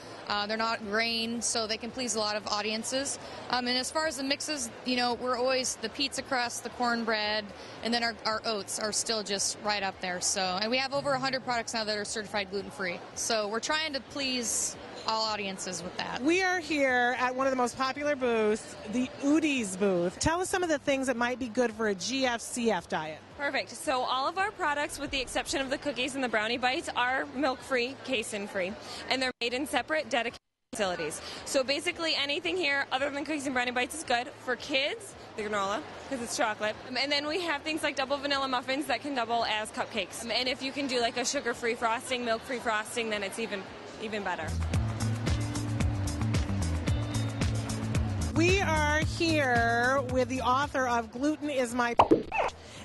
They're not grain, so they can please a lot of audiences. And as far as the mixes, you know, we're always the pizza crust, the cornbread, and then our oats are still just right up there. So, and we have over 100 products now that are certified gluten-free. So we're trying to please all audiences with that. We are here at one of the most popular booths, the Udi's booth. Tell us some of the things that might be good for a GFCF diet. Perfect. So all of our products, with the exception of the cookies and the brownie bites, are milk-free, casein-free, and they're made in separate, dedicated facilities. So basically anything here other than cookies and brownie bites is good. For kids, the granola, because it's chocolate. And then we have things like double vanilla muffins that can double as cupcakes. And if you can do like a sugar-free frosting, milk-free frosting, then it's even better. We are here with the author of Gluten is My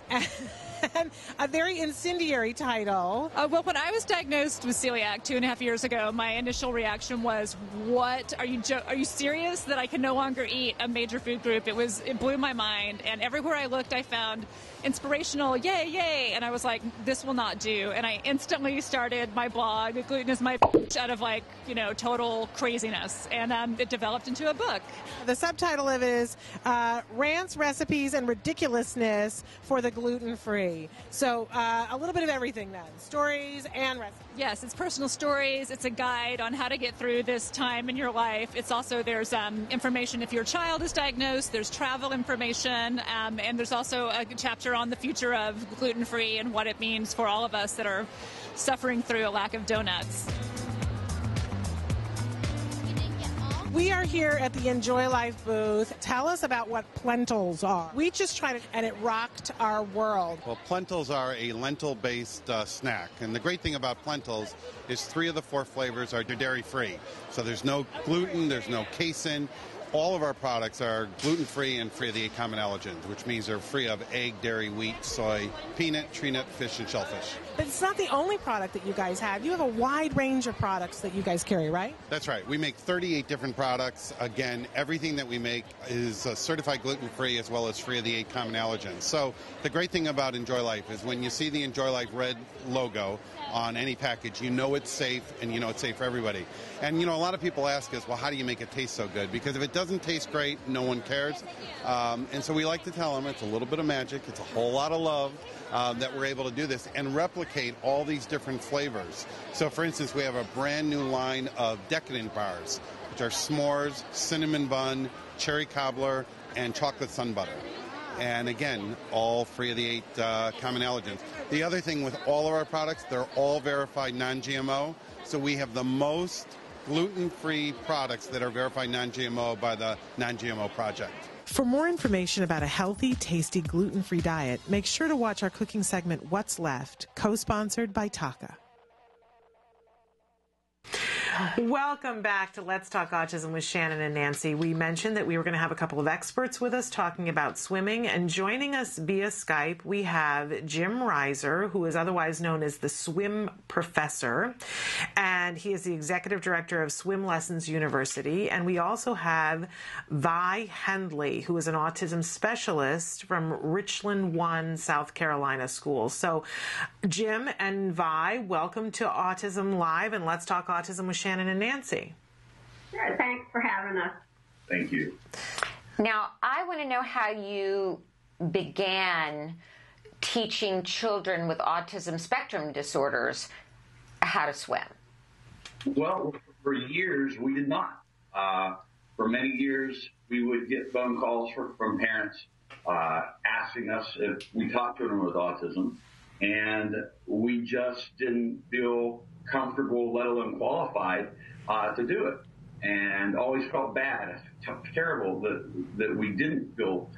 and a very incendiary title. Well, when I was diagnosed with celiac 2.5 years ago, my initial reaction was, "What? Are you serious that I can no longer eat a major food group?" It blew my mind, and everywhere I looked, I found inspirational, yay, yay, and I was like, this will not do. And I instantly started my blog, Gluten is My out of total craziness, and it developed into a book. The subtitle of it is Rants, Recipes, and Ridiculousness for the Gluten-Free. So a little bit of everything then, stories and recipes. Yes, it's personal stories. It's a guide on how to get through this time in your life. It's also, there's information if your child is diagnosed, there's travel information, and there's also a chapter on the future of gluten-free and what it means for all of us that are suffering through a lack of donuts. We are here at the Enjoy Life booth. Tell us about what Plentals are. We just tried it, and it rocked our world. Well, Plentals are a lentil-based snack, and the great thing about Plentals is 3 of the 4 flavors are dairy-free. So there's no gluten, there's no casein. All of our products are gluten-free and free of the 8 common allergens, which means they're free of egg, dairy, wheat, soy, peanut, tree nut, fish, and shellfish. But it's not the only product that you guys have. You have a wide range of products that you guys carry, right? That's right. We make 38 different products. Again, everything that we make is certified gluten-free as well as free of the 8 common allergens. So the great thing about Enjoy Life is when you see the Enjoy Life red logo on any package, you know it's safe, and you know it's safe for everybody. And, a lot of people ask us, well, how do you make it taste so good? Because if it doesn't taste great, no one cares. And so we like to tell them it's a little bit of magic, it's a whole lot of love that we're able to do this and replicate all these different flavors. So, for instance, we have a brand new line of decadent bars, which are s'mores, cinnamon bun, cherry cobbler, and chocolate sun butter. And again, all free of the 8 common allergens. The other thing with all of our products, they're all verified non-GMO. So we have the most gluten-free products that are verified non-GMO by the Non-GMO Project. For more information about a healthy, tasty, gluten-free diet, make sure to watch our cooking segment, What's Left, co-sponsored by Taka. Welcome back to Let's Talk Autism with Shannon and Nancy. We mentioned that we were going to have a couple of experts with us talking about swimming, and joining us via Skype, we have Jim Reiser, who is otherwise known as the Swim Professor, and he is the Executive Director of Swim Lessons University. And we also have Vi Hendley, who is an autism specialist from Richland One, South Carolina School. So, Jim and Vi, welcome to Autism Live and Let's Talk Autism with Shannon and Nancy. Sure, thanks for having us. Thank you. Now, I want to know how you began teaching children with autism spectrum disorders how to swim. Well, for years, we did not. For many years, we would get phone calls from parents asking us if we taught children with autism, and we just didn't feel comfortable, let alone qualified, to do it. And always felt bad, terrible that we didn't feel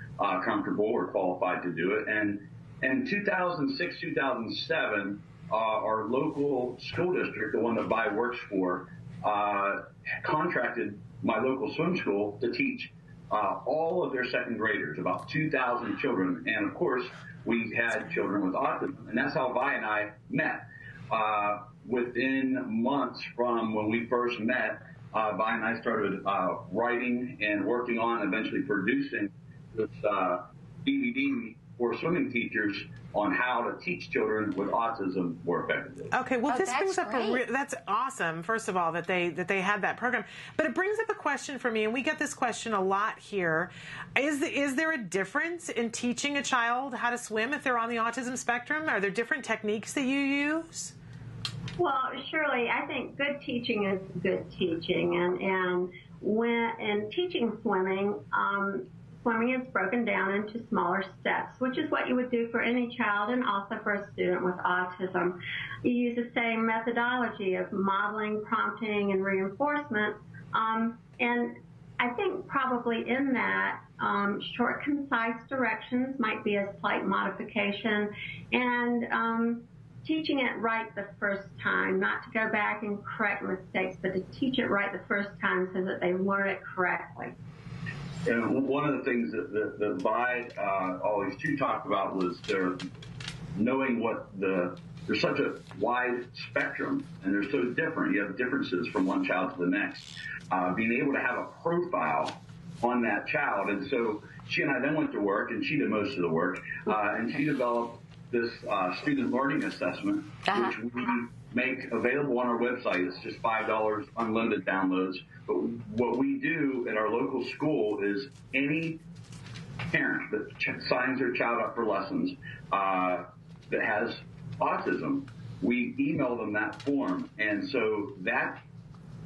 comfortable or qualified to do it. And in 2006, 2007, our local school district, the one that Vi works for, contracted my local swim school to teach all of their second graders, about 2,000 children. And of course, we had children with autism. And that's how Vi and I met. Within months from when we first met, Vi and I started writing and working on, eventually producing this DVD for swimming teachers on how to teach children with autism more effectively. Okay, well, this brings up great. that's awesome. First of all, that they had that program, but it brings up a question for me, and we get this question a lot here. Is there a difference in teaching a child how to swim if they're on the autism spectrum? Are there different techniques that you use? Well, surely, I think good teaching is good teaching, and when in teaching swimming, swimming is broken down into smaller steps, which is what you would do for any child and also for a student with autism. You use the same methodology of modeling, prompting, and reinforcement, and I think probably in that, short, concise directions might be a slight modification, and teaching it right the first time, not to go back and correct mistakes, but to teach it right the first time so that they learn it correctly. And one of the things that Vi always talked about was knowing there's such a wide spectrum, and they're so different. You have differences from one child to the next. Being able to have a profile on that child. And so she and I then went to work, and she did most of the work, and she developed this student learning assessment, which we make available on our website. It's just $5, unlimited downloads. But what we do at our local school is any parent that signs their child up for lessons that has autism, we email them that form. And so that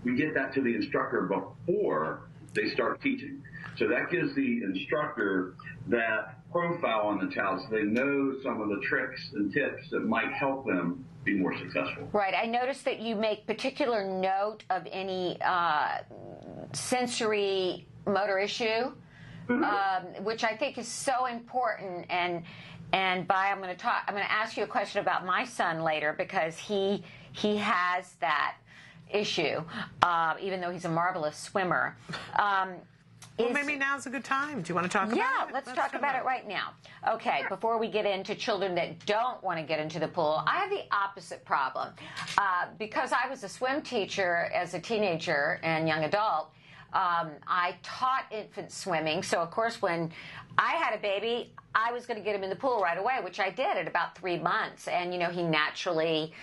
we get that to the instructor before they start teaching. So that gives the instructor that profile on the child so they know some of the tricks and tips that might help them be more successful. Right. I noticed that you make particular note of any sensory motor issue, which I think is so important. And Vi, I'm going to ask you a question about my son later, because he has that issue, even though he's a marvelous swimmer. Well, maybe now's a good time. Do you want to talk about it? Yeah, let's talk about it right now. Okay, before we get into children that don't want to get into the pool, I have the opposite problem. Because I was a swim teacher as a teenager and young adult, I taught infant swimming. So, of course, when I had a baby, I was going to get him in the pool right away, which I did at about 3 months. And, you know, he naturally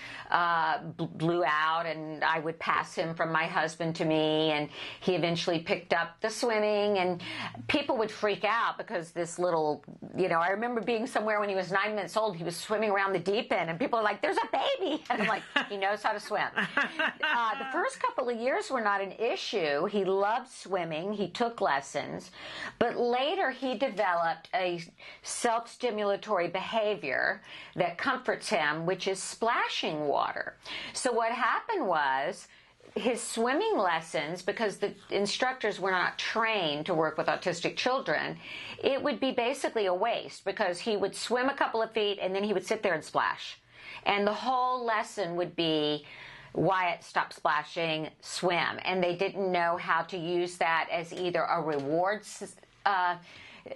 blew out, and I would pass him from my husband to me, and he eventually picked up the swimming, and people would freak out because this little, you know, I remember being somewhere when he was 9 months old, he was swimming around the deep end, and people are like, there's a baby. And I'm like, he knows how to swim. The first couple of years were not an issue. He loved swimming. He took lessons. But later he developed a self-stimulatory behavior that comforts him, which is splashing water. So what happened was, his swimming lessons, because the instructors were not trained to work with autistic children, it would be basically a waste, because he would swim a couple of feet and then he would sit there and splash. And the whole lesson would be, Wyatt, stop splashing, swim. And they didn't know how to use that as either a reward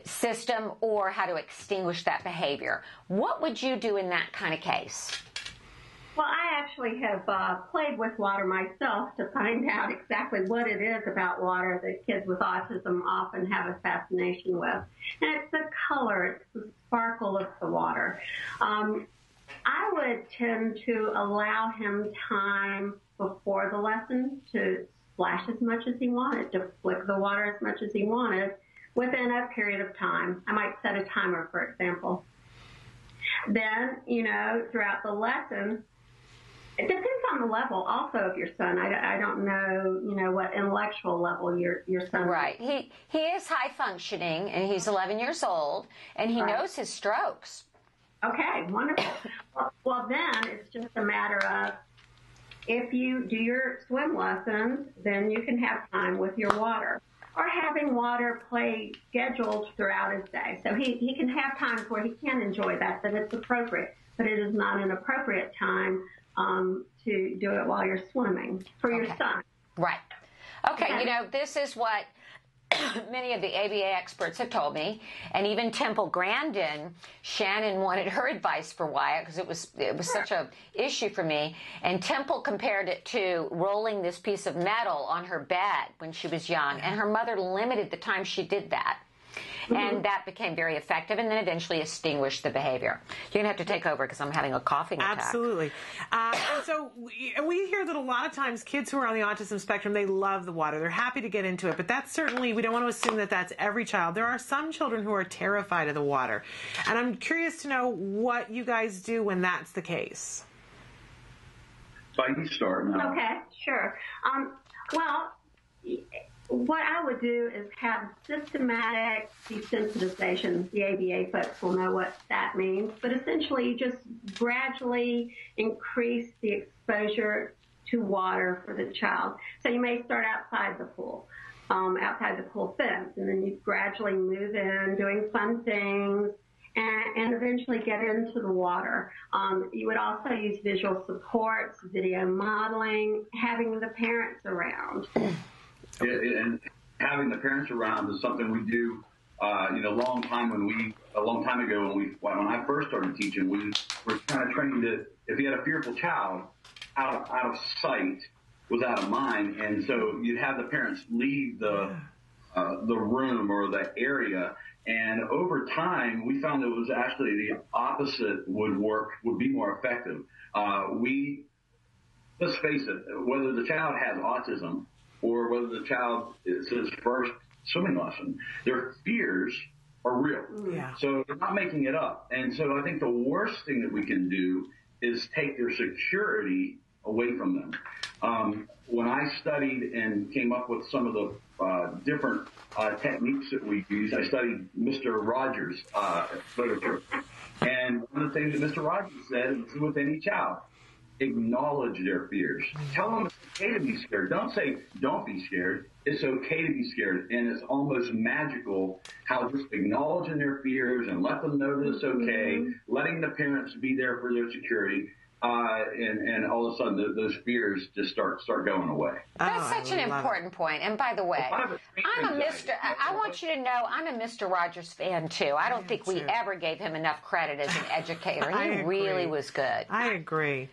system or how to extinguish that behavior. What would you do in that kind of case? Well, I actually have played with water myself to find out exactly what it is about water that kids with autism often have a fascination with. And it's the color, it's the sparkle of the water. I would tend to allow him time before the lesson to splash as much as he wanted, to flick the water as much as he wanted within a period of time. I might set a timer, for example. Then, throughout the lesson, it depends on the level also of your son. I don't know, what intellectual level your son is. Right. He is high functioning, and he's 11 years old, and he knows his strokes. Okay, wonderful. Well, then it's just a matter of, if you do your swim lessons, then you can have time with your water. Or having water play scheduled throughout his day. So he can have times where he can enjoy that it's appropriate, but it is not an appropriate time to do it while you're swimming for your son. Right. Okay, this is what many of the ABA experts have told me, and even Temple Grandin, Shannon wanted her advice for Wyatt because it was such a issue for me, and Temple compared it to rolling this piece of metal on her bed when she was young, and her mother limited the time she did that. And that became very effective, and then eventually extinguished the behavior. You're going to have to take over because I'm having a coughing attack. Absolutely. And so we hear that a lot of times kids who are on the autism spectrum, they love the water. They're happy to get into it. But that's certainly, we don't want to assume that that's every child. There are some children who are terrified of the water. And I'm curious to know what you guys do when that's the case. So you start now. Okay, sure. What I would do is have systematic desensitization. The ABA folks will know what that means. But essentially, just gradually increase the exposure to water for the child. So you may start outside the pool fence, and then you gradually move in, doing fun things, and eventually get into the water. You would also use visual supports, video modeling, having the parents around. And having the parents around is something we do. A long time ago when I first started teaching, we were kind of trained that if you had a fearful child, out of sight was out of mind, and so you'd have the parents leave the room or the area. And over time, we found that it was actually the opposite would be more effective. Let's face it, whether the child has autism or whether the child is his first swimming lesson, their fears are real. Yeah. So they're not making it up. And so I think the worst thing that we can do is take their security away from them. When I studied and came up with some of the different techniques that we use, I studied Mr. Rogers' literature. And one of the things that Mr. Rogers said is with any child, acknowledge their fears. Tell them it's okay to be scared. Don't say, don't be scared. It's okay to be scared. And it's almost magical how just acknowledging their fears and let them know that it's okay, letting the parents be there for their security, and all of a sudden those fears just start going away. That's such an important point. And by the way, I want you to know I'm a Mr. Rogers fan too. I don't think we ever gave him enough credit as an educator. He really was good. I agree.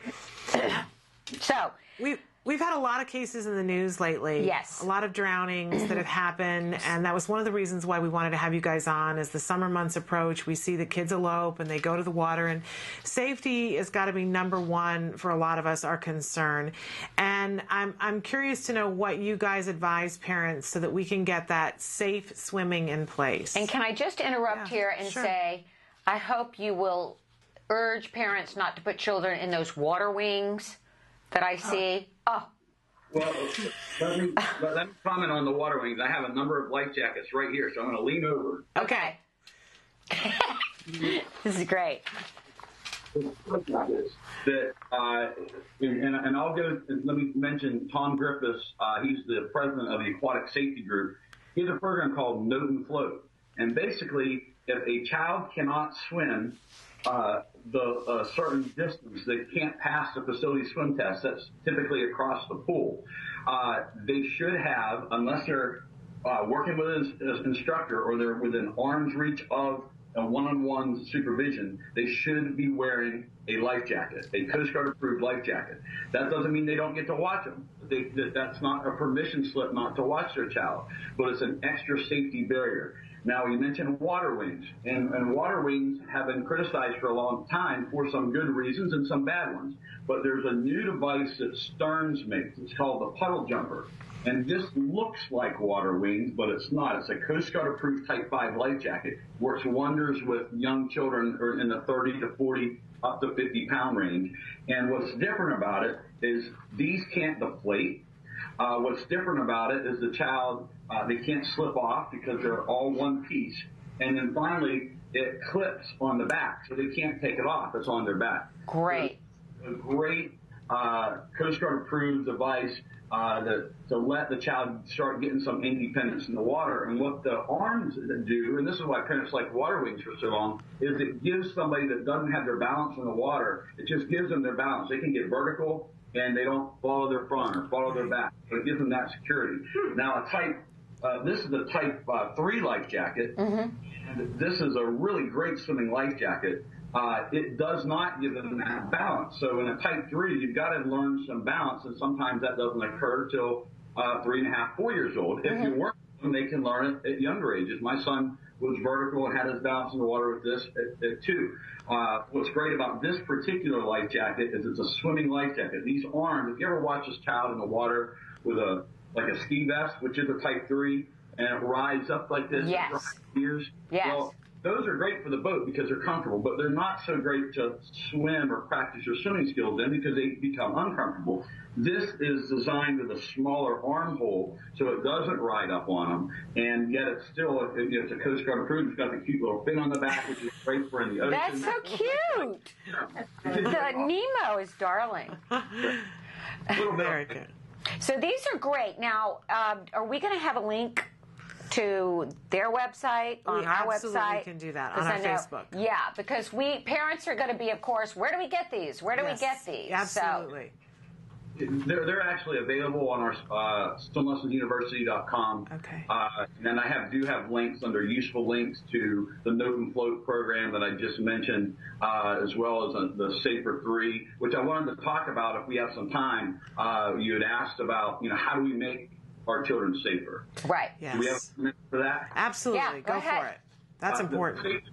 So we've had a lot of cases in the news lately. Yes. A lot of drownings that have happened, and that was one of the reasons why we wanted to have you guys on. As the summer months approach, we see the kids elope and they go to the water, and safety has got to be number one for a lot of us, our concern. And I'm curious to know what you guys advise parents so that we can get that safe swimming in place. And can I just interrupt here and say, I hope you will urge parents not to put children in those water wings that I see. Well, let me comment on the water wings. I have a number of life jackets right here, so I'm going to lean over. Okay. This is great. that, and I'll go, let me mention Tom Griffiths. He's the president of the Aquatic Safety Group. He has a program called Note and Float. And basically, if a child cannot swim the certain distance, they can't pass the facility swim test, that's typically across the pool, they should have, unless they're working with an instructor or they're within arm's reach of a one-on-one supervision, they should be wearing a life jacket, a Coast Guard approved life jacket. That doesn't mean they don't get to watch them. That's not a permission slip not to watch their child, but it's an extra safety barrier. Now, you mentioned water wings, and water wings have been criticized for a long time for some good reasons and some bad ones. But there's a new device that Stearns makes. It's called the puddle jumper. And this looks like water wings, but it's not. It's a Coast Guard approved Type 5 life jacket. Works wonders with young children in the 30 to 40 up to 50 pound range. And what's different about it is these can't deflate. What's different about it is the child, they can't slip off because they're all one piece. And then finally, it clips on the back, so they can't take it off. It's on their back. Great. So a great Coast Guard approved device to let the child start getting some independence in the water. And what the arms do, and this is why parents like water wings for so long, is it gives somebody that doesn't have their balance in the water, it just gives them their balance. They can get vertical and they don't follow their front or follow their back. So it gives them that security. Now, this is a Type 3 life jacket, and this is a really great swimming life jacket. It does not give them that balance. So in a Type 3, you've got to learn some balance, and sometimes that doesn't occur till 3.5, 4 years old. If you work with them, they can learn it at younger ages. My son was vertical and had his balance in the water with this at 2. What's great about this particular life jacket is it's a swimming life jacket. These arms, if you ever watch this child in the water with a ski vest, which is a Type 3, and it rides up like this, ears. Yes. Well, those are great for the boat because they're comfortable, but they're not so great to swim or practice your swimming skills in because they become uncomfortable. This is designed with a smaller armhole so it doesn't ride up on them, and yet it's still, it's a Coast Guard approved. It's got the cute little fin on the back, which is great for in the ocean. That's so cute. The Nemo is darling. Very good. So these are great. Now, are we going to have a link to their website on our website? We absolutely can do that on our Facebook. Yeah, because parents are going to be, of course, where do we get these? Where do we get these? Absolutely. So, they're actually available on our swimlessonsuniversity.com. Okay. And I do have links under useful links to the Note and Float program that I just mentioned, as well as the Safer 3, which I wanted to talk about if we have some time. You had asked about, how do we make our children safer? Right. Yes. Do we have a minute for that? Absolutely. Yeah, go ahead. for it. That's important.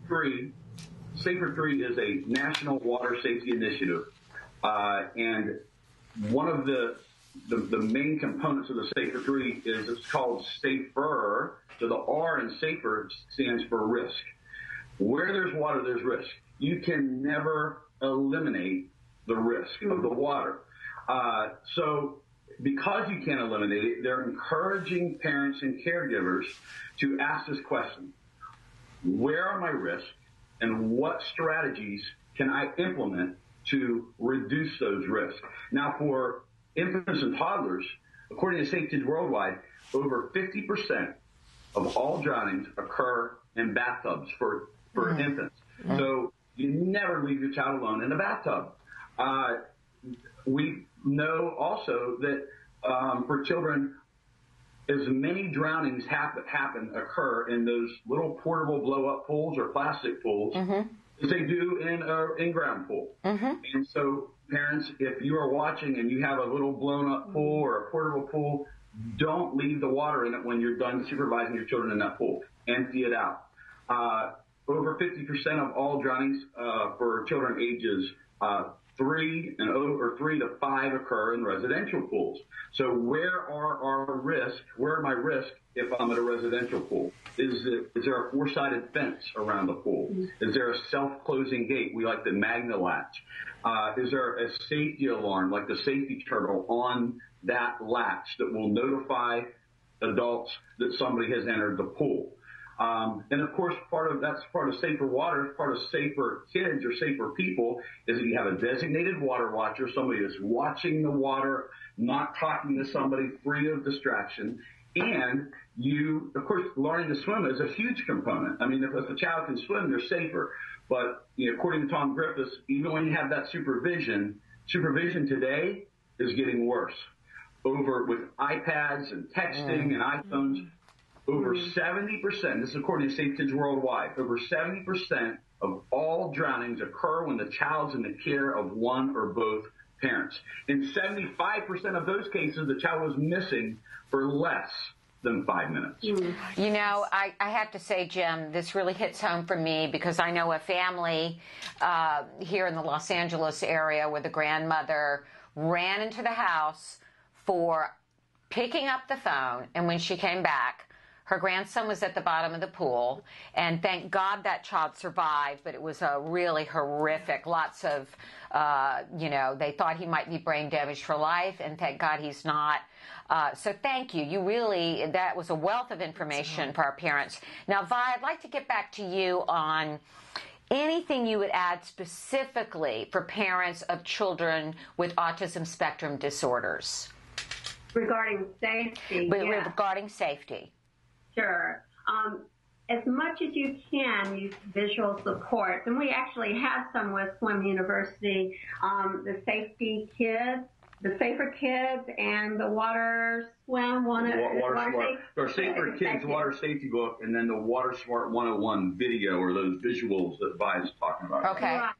Safer 3 is a national water safety initiative. And one of the main components of the Safer 3 is it's called SAFER. So the R in SAFER stands for risk. Where there's water, there's risk. You can never eliminate the risk of the water. So because you can't eliminate it, they're encouraging parents and caregivers to ask this question: where are my risks, and what strategies can I implement to reduce those risks? Now, for infants and toddlers, according to Safe Kids Worldwide, over 50% of all drownings occur in bathtubs for infants. So you never leave your child alone in a bathtub. We know also that for children, as many drownings occur in those little portable blow-up pools or plastic pools as they do in an in-ground pool. And so, parents, if you are watching and you have a little blown-up pool or a portable pool, don't leave the water in it when you're done supervising your children in that pool. Empty it out. Over 50% of all drownings for children ages 3 to 5 occur in residential pools. So where are my risks if I'm at a residential pool? Is there a 4-sided fence around the pool? Is there a self-closing gate? We like the Magna latch. Is there a safety alarm, like the safety turtle, on that latch that will notify adults that somebody has entered the pool? And of course, that's part of safer water, part of safer kids or safer people is that you have a designated water watcher, somebody that's watching the water, not talking to somebody, free of distraction. And you, of course, learning to swim is a huge component. I mean, if a child can swim, they're safer. But according to Tom Griffiths, even when you have that supervision today is getting worse. With iPads and texting and iPhones, over 70%, this is according to Safe Kids Worldwide, over 70% of all drownings occur when the child's in the care of one or both parents. In 75% of those cases, the child was missing for less than 5 minutes. You know, I have to say, Jim, this really hits home for me because I know a family here in the Los Angeles area where the grandmother ran into the house for picking up the phone, and when she came back, her grandson was at the bottom of the pool, and thank God that child survived, but it was a really horrific, lots of, they thought he might be brain damaged for life, and thank God he's not. So thank you. That was a wealth of information for our parents. Now, Vi, I'd like to get back to you on anything you would add specifically for parents of children with autism spectrum disorders. Regarding safety. Regarding safety. Sure. As much as you can, use visual support. And we actually have some with Swim University, the Safer Kids and the Water Swim. Our Safer Kids Water Safety book, and then the Water Smart 101 video, or those visuals that Vi is talking about. Okay. Right.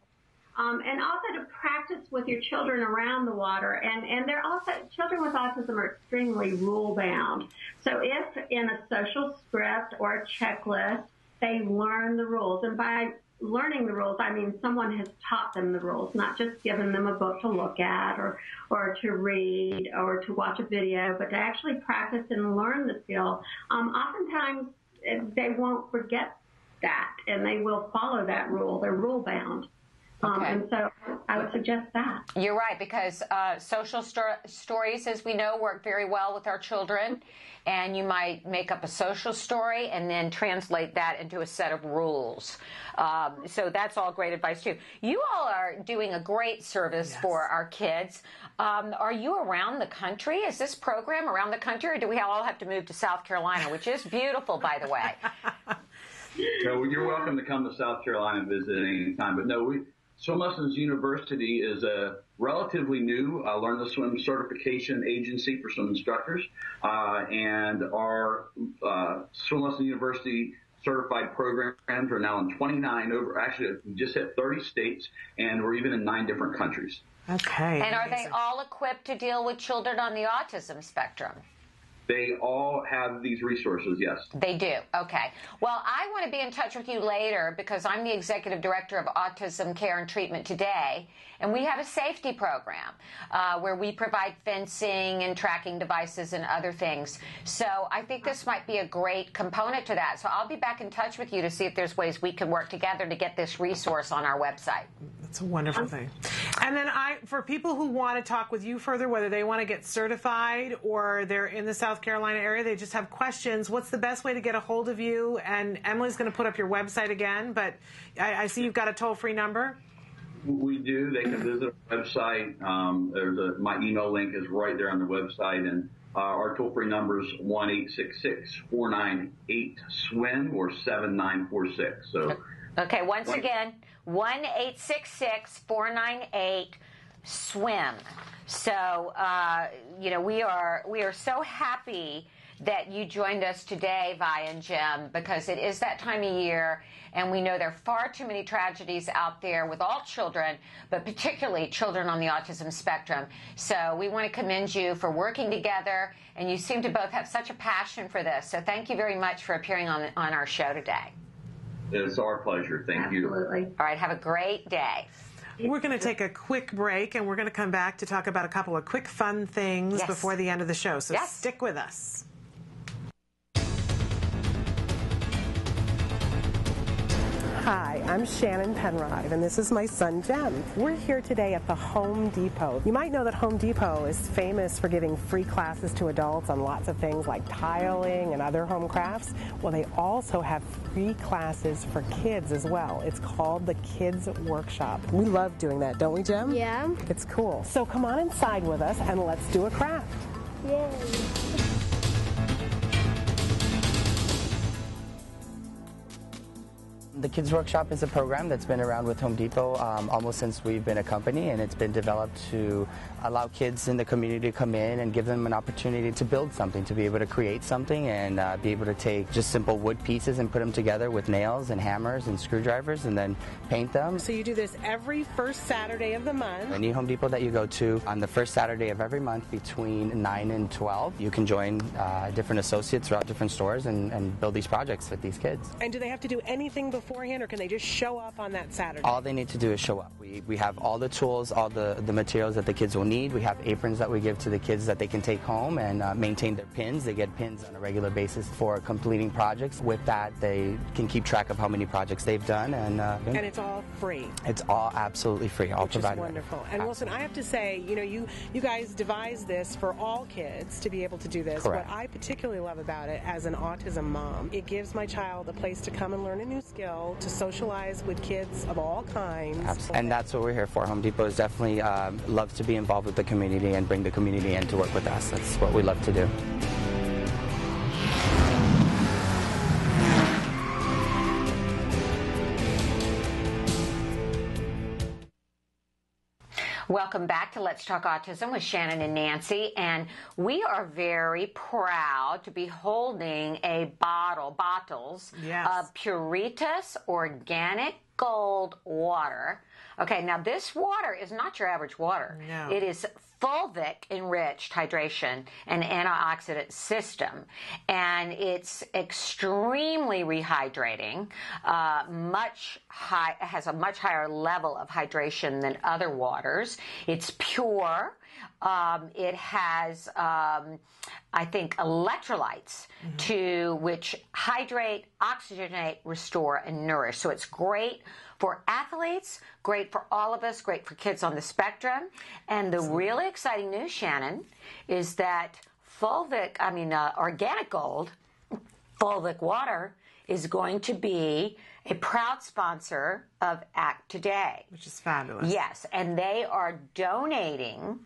And also to practice with your children around the water. And they're also, children with autism are extremely rule bound. So if in a social script or a checklist, they learn the rules. And by learning the rules, I mean someone has taught them the rules, not just given them a book to look at or to read or to watch a video, but to actually practice and learn the skill. Oftentimes they won't forget that and they will follow that rule. They're rule bound. Okay. And so I would suggest that. You're right, because social stories, as we know, work very well with our children. And you might make up a social story and then translate that into a set of rules. So that's all great advice, too. You all are doing a great service for our kids. Are you around the country? Is this program around the country, or do we all have to move to South Carolina, which is beautiful, by the way? No, you're welcome to come to South Carolina and visit any time. But no, Swim Lessons University is a relatively new Learn to Swim certification agency for swim instructors. And our Swim Lessons University certified programs are now in 29 we just hit 30 states, and we're even in 9 different countries. Okay. And are they all equipped to deal with children on the autism spectrum? They all have these resources, yes. They do. Okay. Well, I want to be in touch with you later because I'm the Executive Director of Autism Care and Treatment Today, and we have a safety program where we provide fencing and tracking devices and other things. So I think this might be a great component to that. So I'll be back in touch with you to see if there's ways we can work together to get this resource on our website. That's a wonderful thing. And then for people who want to talk with you further, whether they want to get certified or they're in the South Carolina area, they just have questions, what's the best way to get a hold of you? And Emily's going to put up your website again, but I see you've got a toll-free number. We do. They can visit our website. My email link is right there on the website, and our toll-free number is 1-866-498-SWIM or 7946. So. Okay, once again, 1-866-498-SWIM. So, we are so happy that you joined us today, Vi and Jim, because it is that time of year, and we know there are far too many tragedies out there with all children, but particularly children on the autism spectrum. So we want to commend you for working together, and you seem to both have such a passion for this. So thank you very much for appearing on our show today. It's our pleasure. Thank you. Absolutely. All right, have a great day. We're going to take a quick break, and we're going to come back to talk about a couple of quick fun things before the end of the show. So stick with us. Hi, I'm Shannon Penrod, and this is my son, Jem. We're here today at the Home Depot. You might know that Home Depot is famous for giving free classes to adults on lots of things like tiling and other home crafts. Well, they also have free classes for kids as well. It's called the Kids Workshop. We love doing that, don't we, Jem? Yeah. It's cool. So come on inside with us and let's do a craft. Yay. The Kids Workshop is a program that's been around with Home Depot almost since we've been a company, and it's been developed to allow kids in the community to come in and give them an opportunity to build something, to be able to create something and be able to take just simple wood pieces and put them together with nails and hammers and screwdrivers and then paint them. So you do this every first Saturday of the month. Any Home Depot that you go to on the first Saturday of every month between 9 and 12, you can join different associates throughout different stores and build these projects with these kids. And do they have to do anything beforehand, or can they just show up on that Saturday? All they need to do is show up. We have all the tools, all the materials that the kids will need. We have aprons that we give to the kids that they can take home and maintain their pins. They get pins on a regular basis for completing projects. With that, they can keep track of how many projects they've done. And it's all free. It's all absolutely free, all provided. Which is wonderful. And Wilson, I have to say, you guys devised this for all kids to be able to do this. Correct. What I particularly love about it as an autism mom, it gives my child a place to come and learn a new skill, to socialize with kids of all kinds. Absolutely. And that's what we're here for. Home Depot is definitely loves to be involved with the community and bring the community in to work with us. That's what we love to do. Welcome back to Let's Talk Autism with Shannon and Nancy, and we are very proud to be holding a bottles of Puritas Organic Gold water. Okay, now this water is not your average water. No. It is fulvic enriched hydration and antioxidant system, and it's extremely rehydrating, has a much higher level of hydration than other waters. It's pure. It has, I think, electrolytes to which hydrate, oxygenate, restore, and nourish. So it's great for athletes, great for all of us, great for kids on the spectrum. And the really exciting news, Shannon, is that Organic Gold, fulvic water, is going to be a proud sponsor of Act Today. Which is fabulous. Yes, and they are donating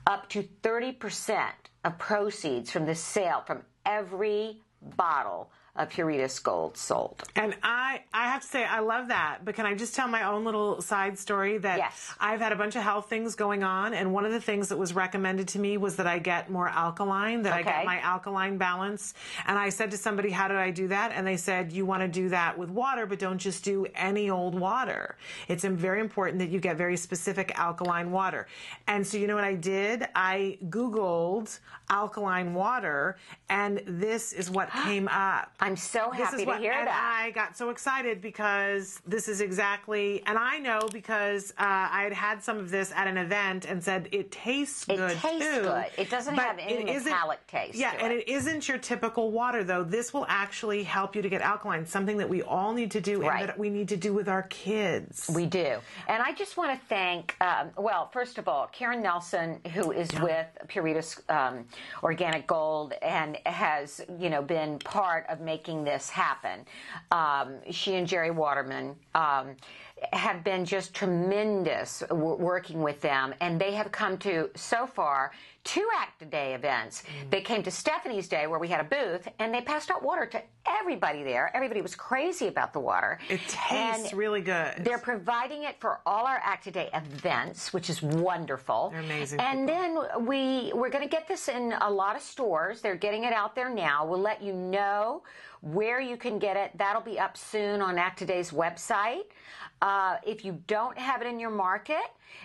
up to 30% of proceeds from the sale from every bottle of Puritas Gold sold. And I have to say, I love that. But can I just tell my own little side story that yes. I've had a bunch of health things going on, and one of the things that was recommended to me was that I get more alkaline, that I get my alkaline balance. And I said to somebody, how do I do that? And they said, you want to do that with water, but don't just do any old water. It's very important that you get very specific alkaline water. And so you know what I did? I Googled alkaline water, and this is what came up. I'm so happy to hear that. I got so excited because this is exactly, and I know because I had some of this at an event and said it tastes good. It tastes good. It doesn't have any metallic taste. Yeah, and it isn't your typical water, though. This will actually help you to get alkaline, something that we all need to do and that we need to do with our kids. We do. And I just want to thank, first of all, Karen Nelson, who is with Puritas Organic Gold and has, been part of making this happen. She and Jerry Waterman have been just tremendous working with them, and they have come to, so far, 2 Act Today events. They came to Stephanie's Day, where we had a booth, and they passed out water to everybody there. Everybody was crazy about the water. It tastes really good. They're providing it for all our Act Today events, which is wonderful. They're amazing. And then we're going to get this in a lot of stores. They're getting it out there now. We'll let you know where you can get it. That'll be up soon on Act Today's website. If you don't have it in your market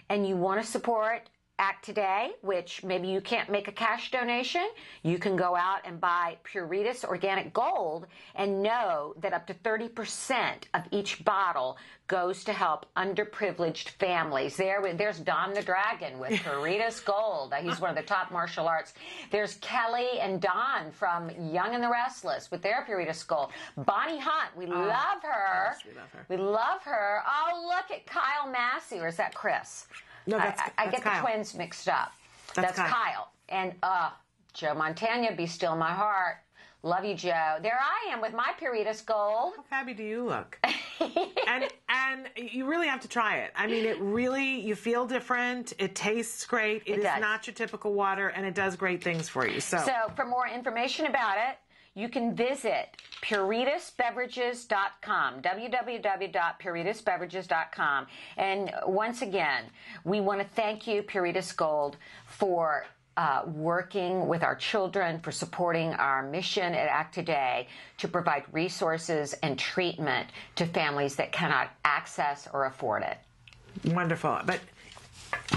and you want to support Act Today, which maybe you can't make a cash donation, you can go out and buy Puritas Organic Gold and know that up to 30% of each bottle goes to help underprivileged families. There's Don the Dragon with Puritas Gold. He's one of the top martial arts. There's Kelly and Don from Young and the Restless with their Puritas Gold. Bonnie Hunt, we love her. Yes, we love her. We love her. Oh, look at Kyle Massey, or is that Chris? No, I get Kyle. the twins mixed up. That's Kyle. And Joe Montana, be still my heart. Love you, Joe. There I am with my Puritas Gold. How fabby do you look? and you really have to try it. I mean, you feel different. It tastes great. It is not your typical water, and it does great things for you. So for more information about it, you can visit PuritasBeverages.com, www.PuritasBeverages.com. And once again, we want to thank you, Puritas Gold, for working with our children, for supporting our mission at Act Today to provide resources and treatment to families that cannot access or afford it. Wonderful. But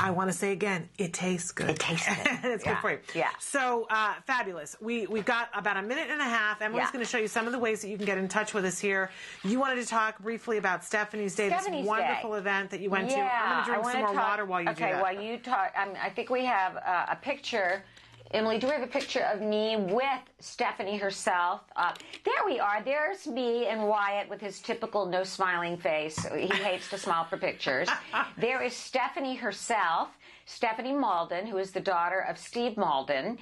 I want to say again, it tastes good. It tastes good. It's good for you. Yeah. So, fabulous. We've got about a minute and a half. Emily's going to show you some of the ways that you can get in touch with us here. You wanted to talk briefly about Stephanie's Day, this wonderful event that you went to. I'm going to drink some more water while you do that. Okay, while you talk, I think we have a picture. Emily, do we have a picture of me with Stephanie herself? There we are. There's me and Wyatt with his typical no smiling face. He hates to smile for pictures. There is Stephanie herself, Stephanie Malden, who is the daughter of Steve Malden,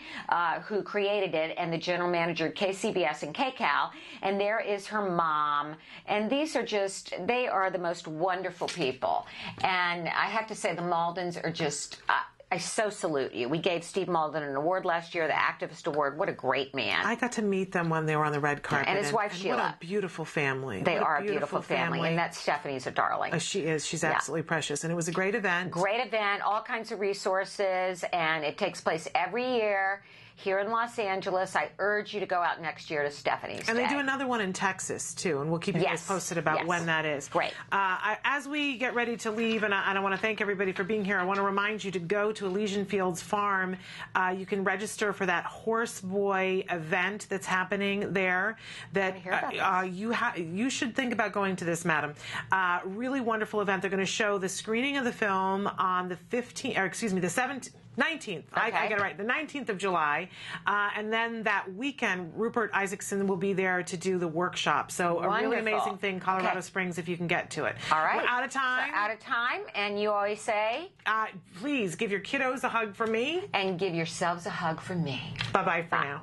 who created it, and the general manager of KCBS and KCAL. And there is her mom. And these are they are the most wonderful people. And I have to say, the Maldens are just... I so salute you. We gave Steve Malden an award last year, the Activist Award. What a great man. I got to meet them when they were on the red carpet. And his wife, Sheila. What a beautiful family. They are a beautiful family. And that Stephanie's a darling. She is. She's absolutely precious. And it was a great event. Great event. All kinds of resources. And it takes place every year here in Los Angeles. I urge you to go out next year to Stephanie's Day. And they do another one in Texas, too. And we'll keep you guys posted about when that is. Great. As we get ready to leave, and I want to thank everybody for being here, I want to remind you to go to Elysian Fields Farm. You can register for that Horse Boy event that's happening there. You should think about going to this, madam. Really wonderful event. They're going to show the screening of the film on the 19th. I got it right. The 19th of July. And then that weekend, Rupert Isaacson will be there to do the workshop. So a really amazing thing, Colorado Springs, if you can get to it. All right. We're out of time. Out of time. And you always say... please give your kiddos a hug from me. And give yourselves a hug from me. Bye-bye for now.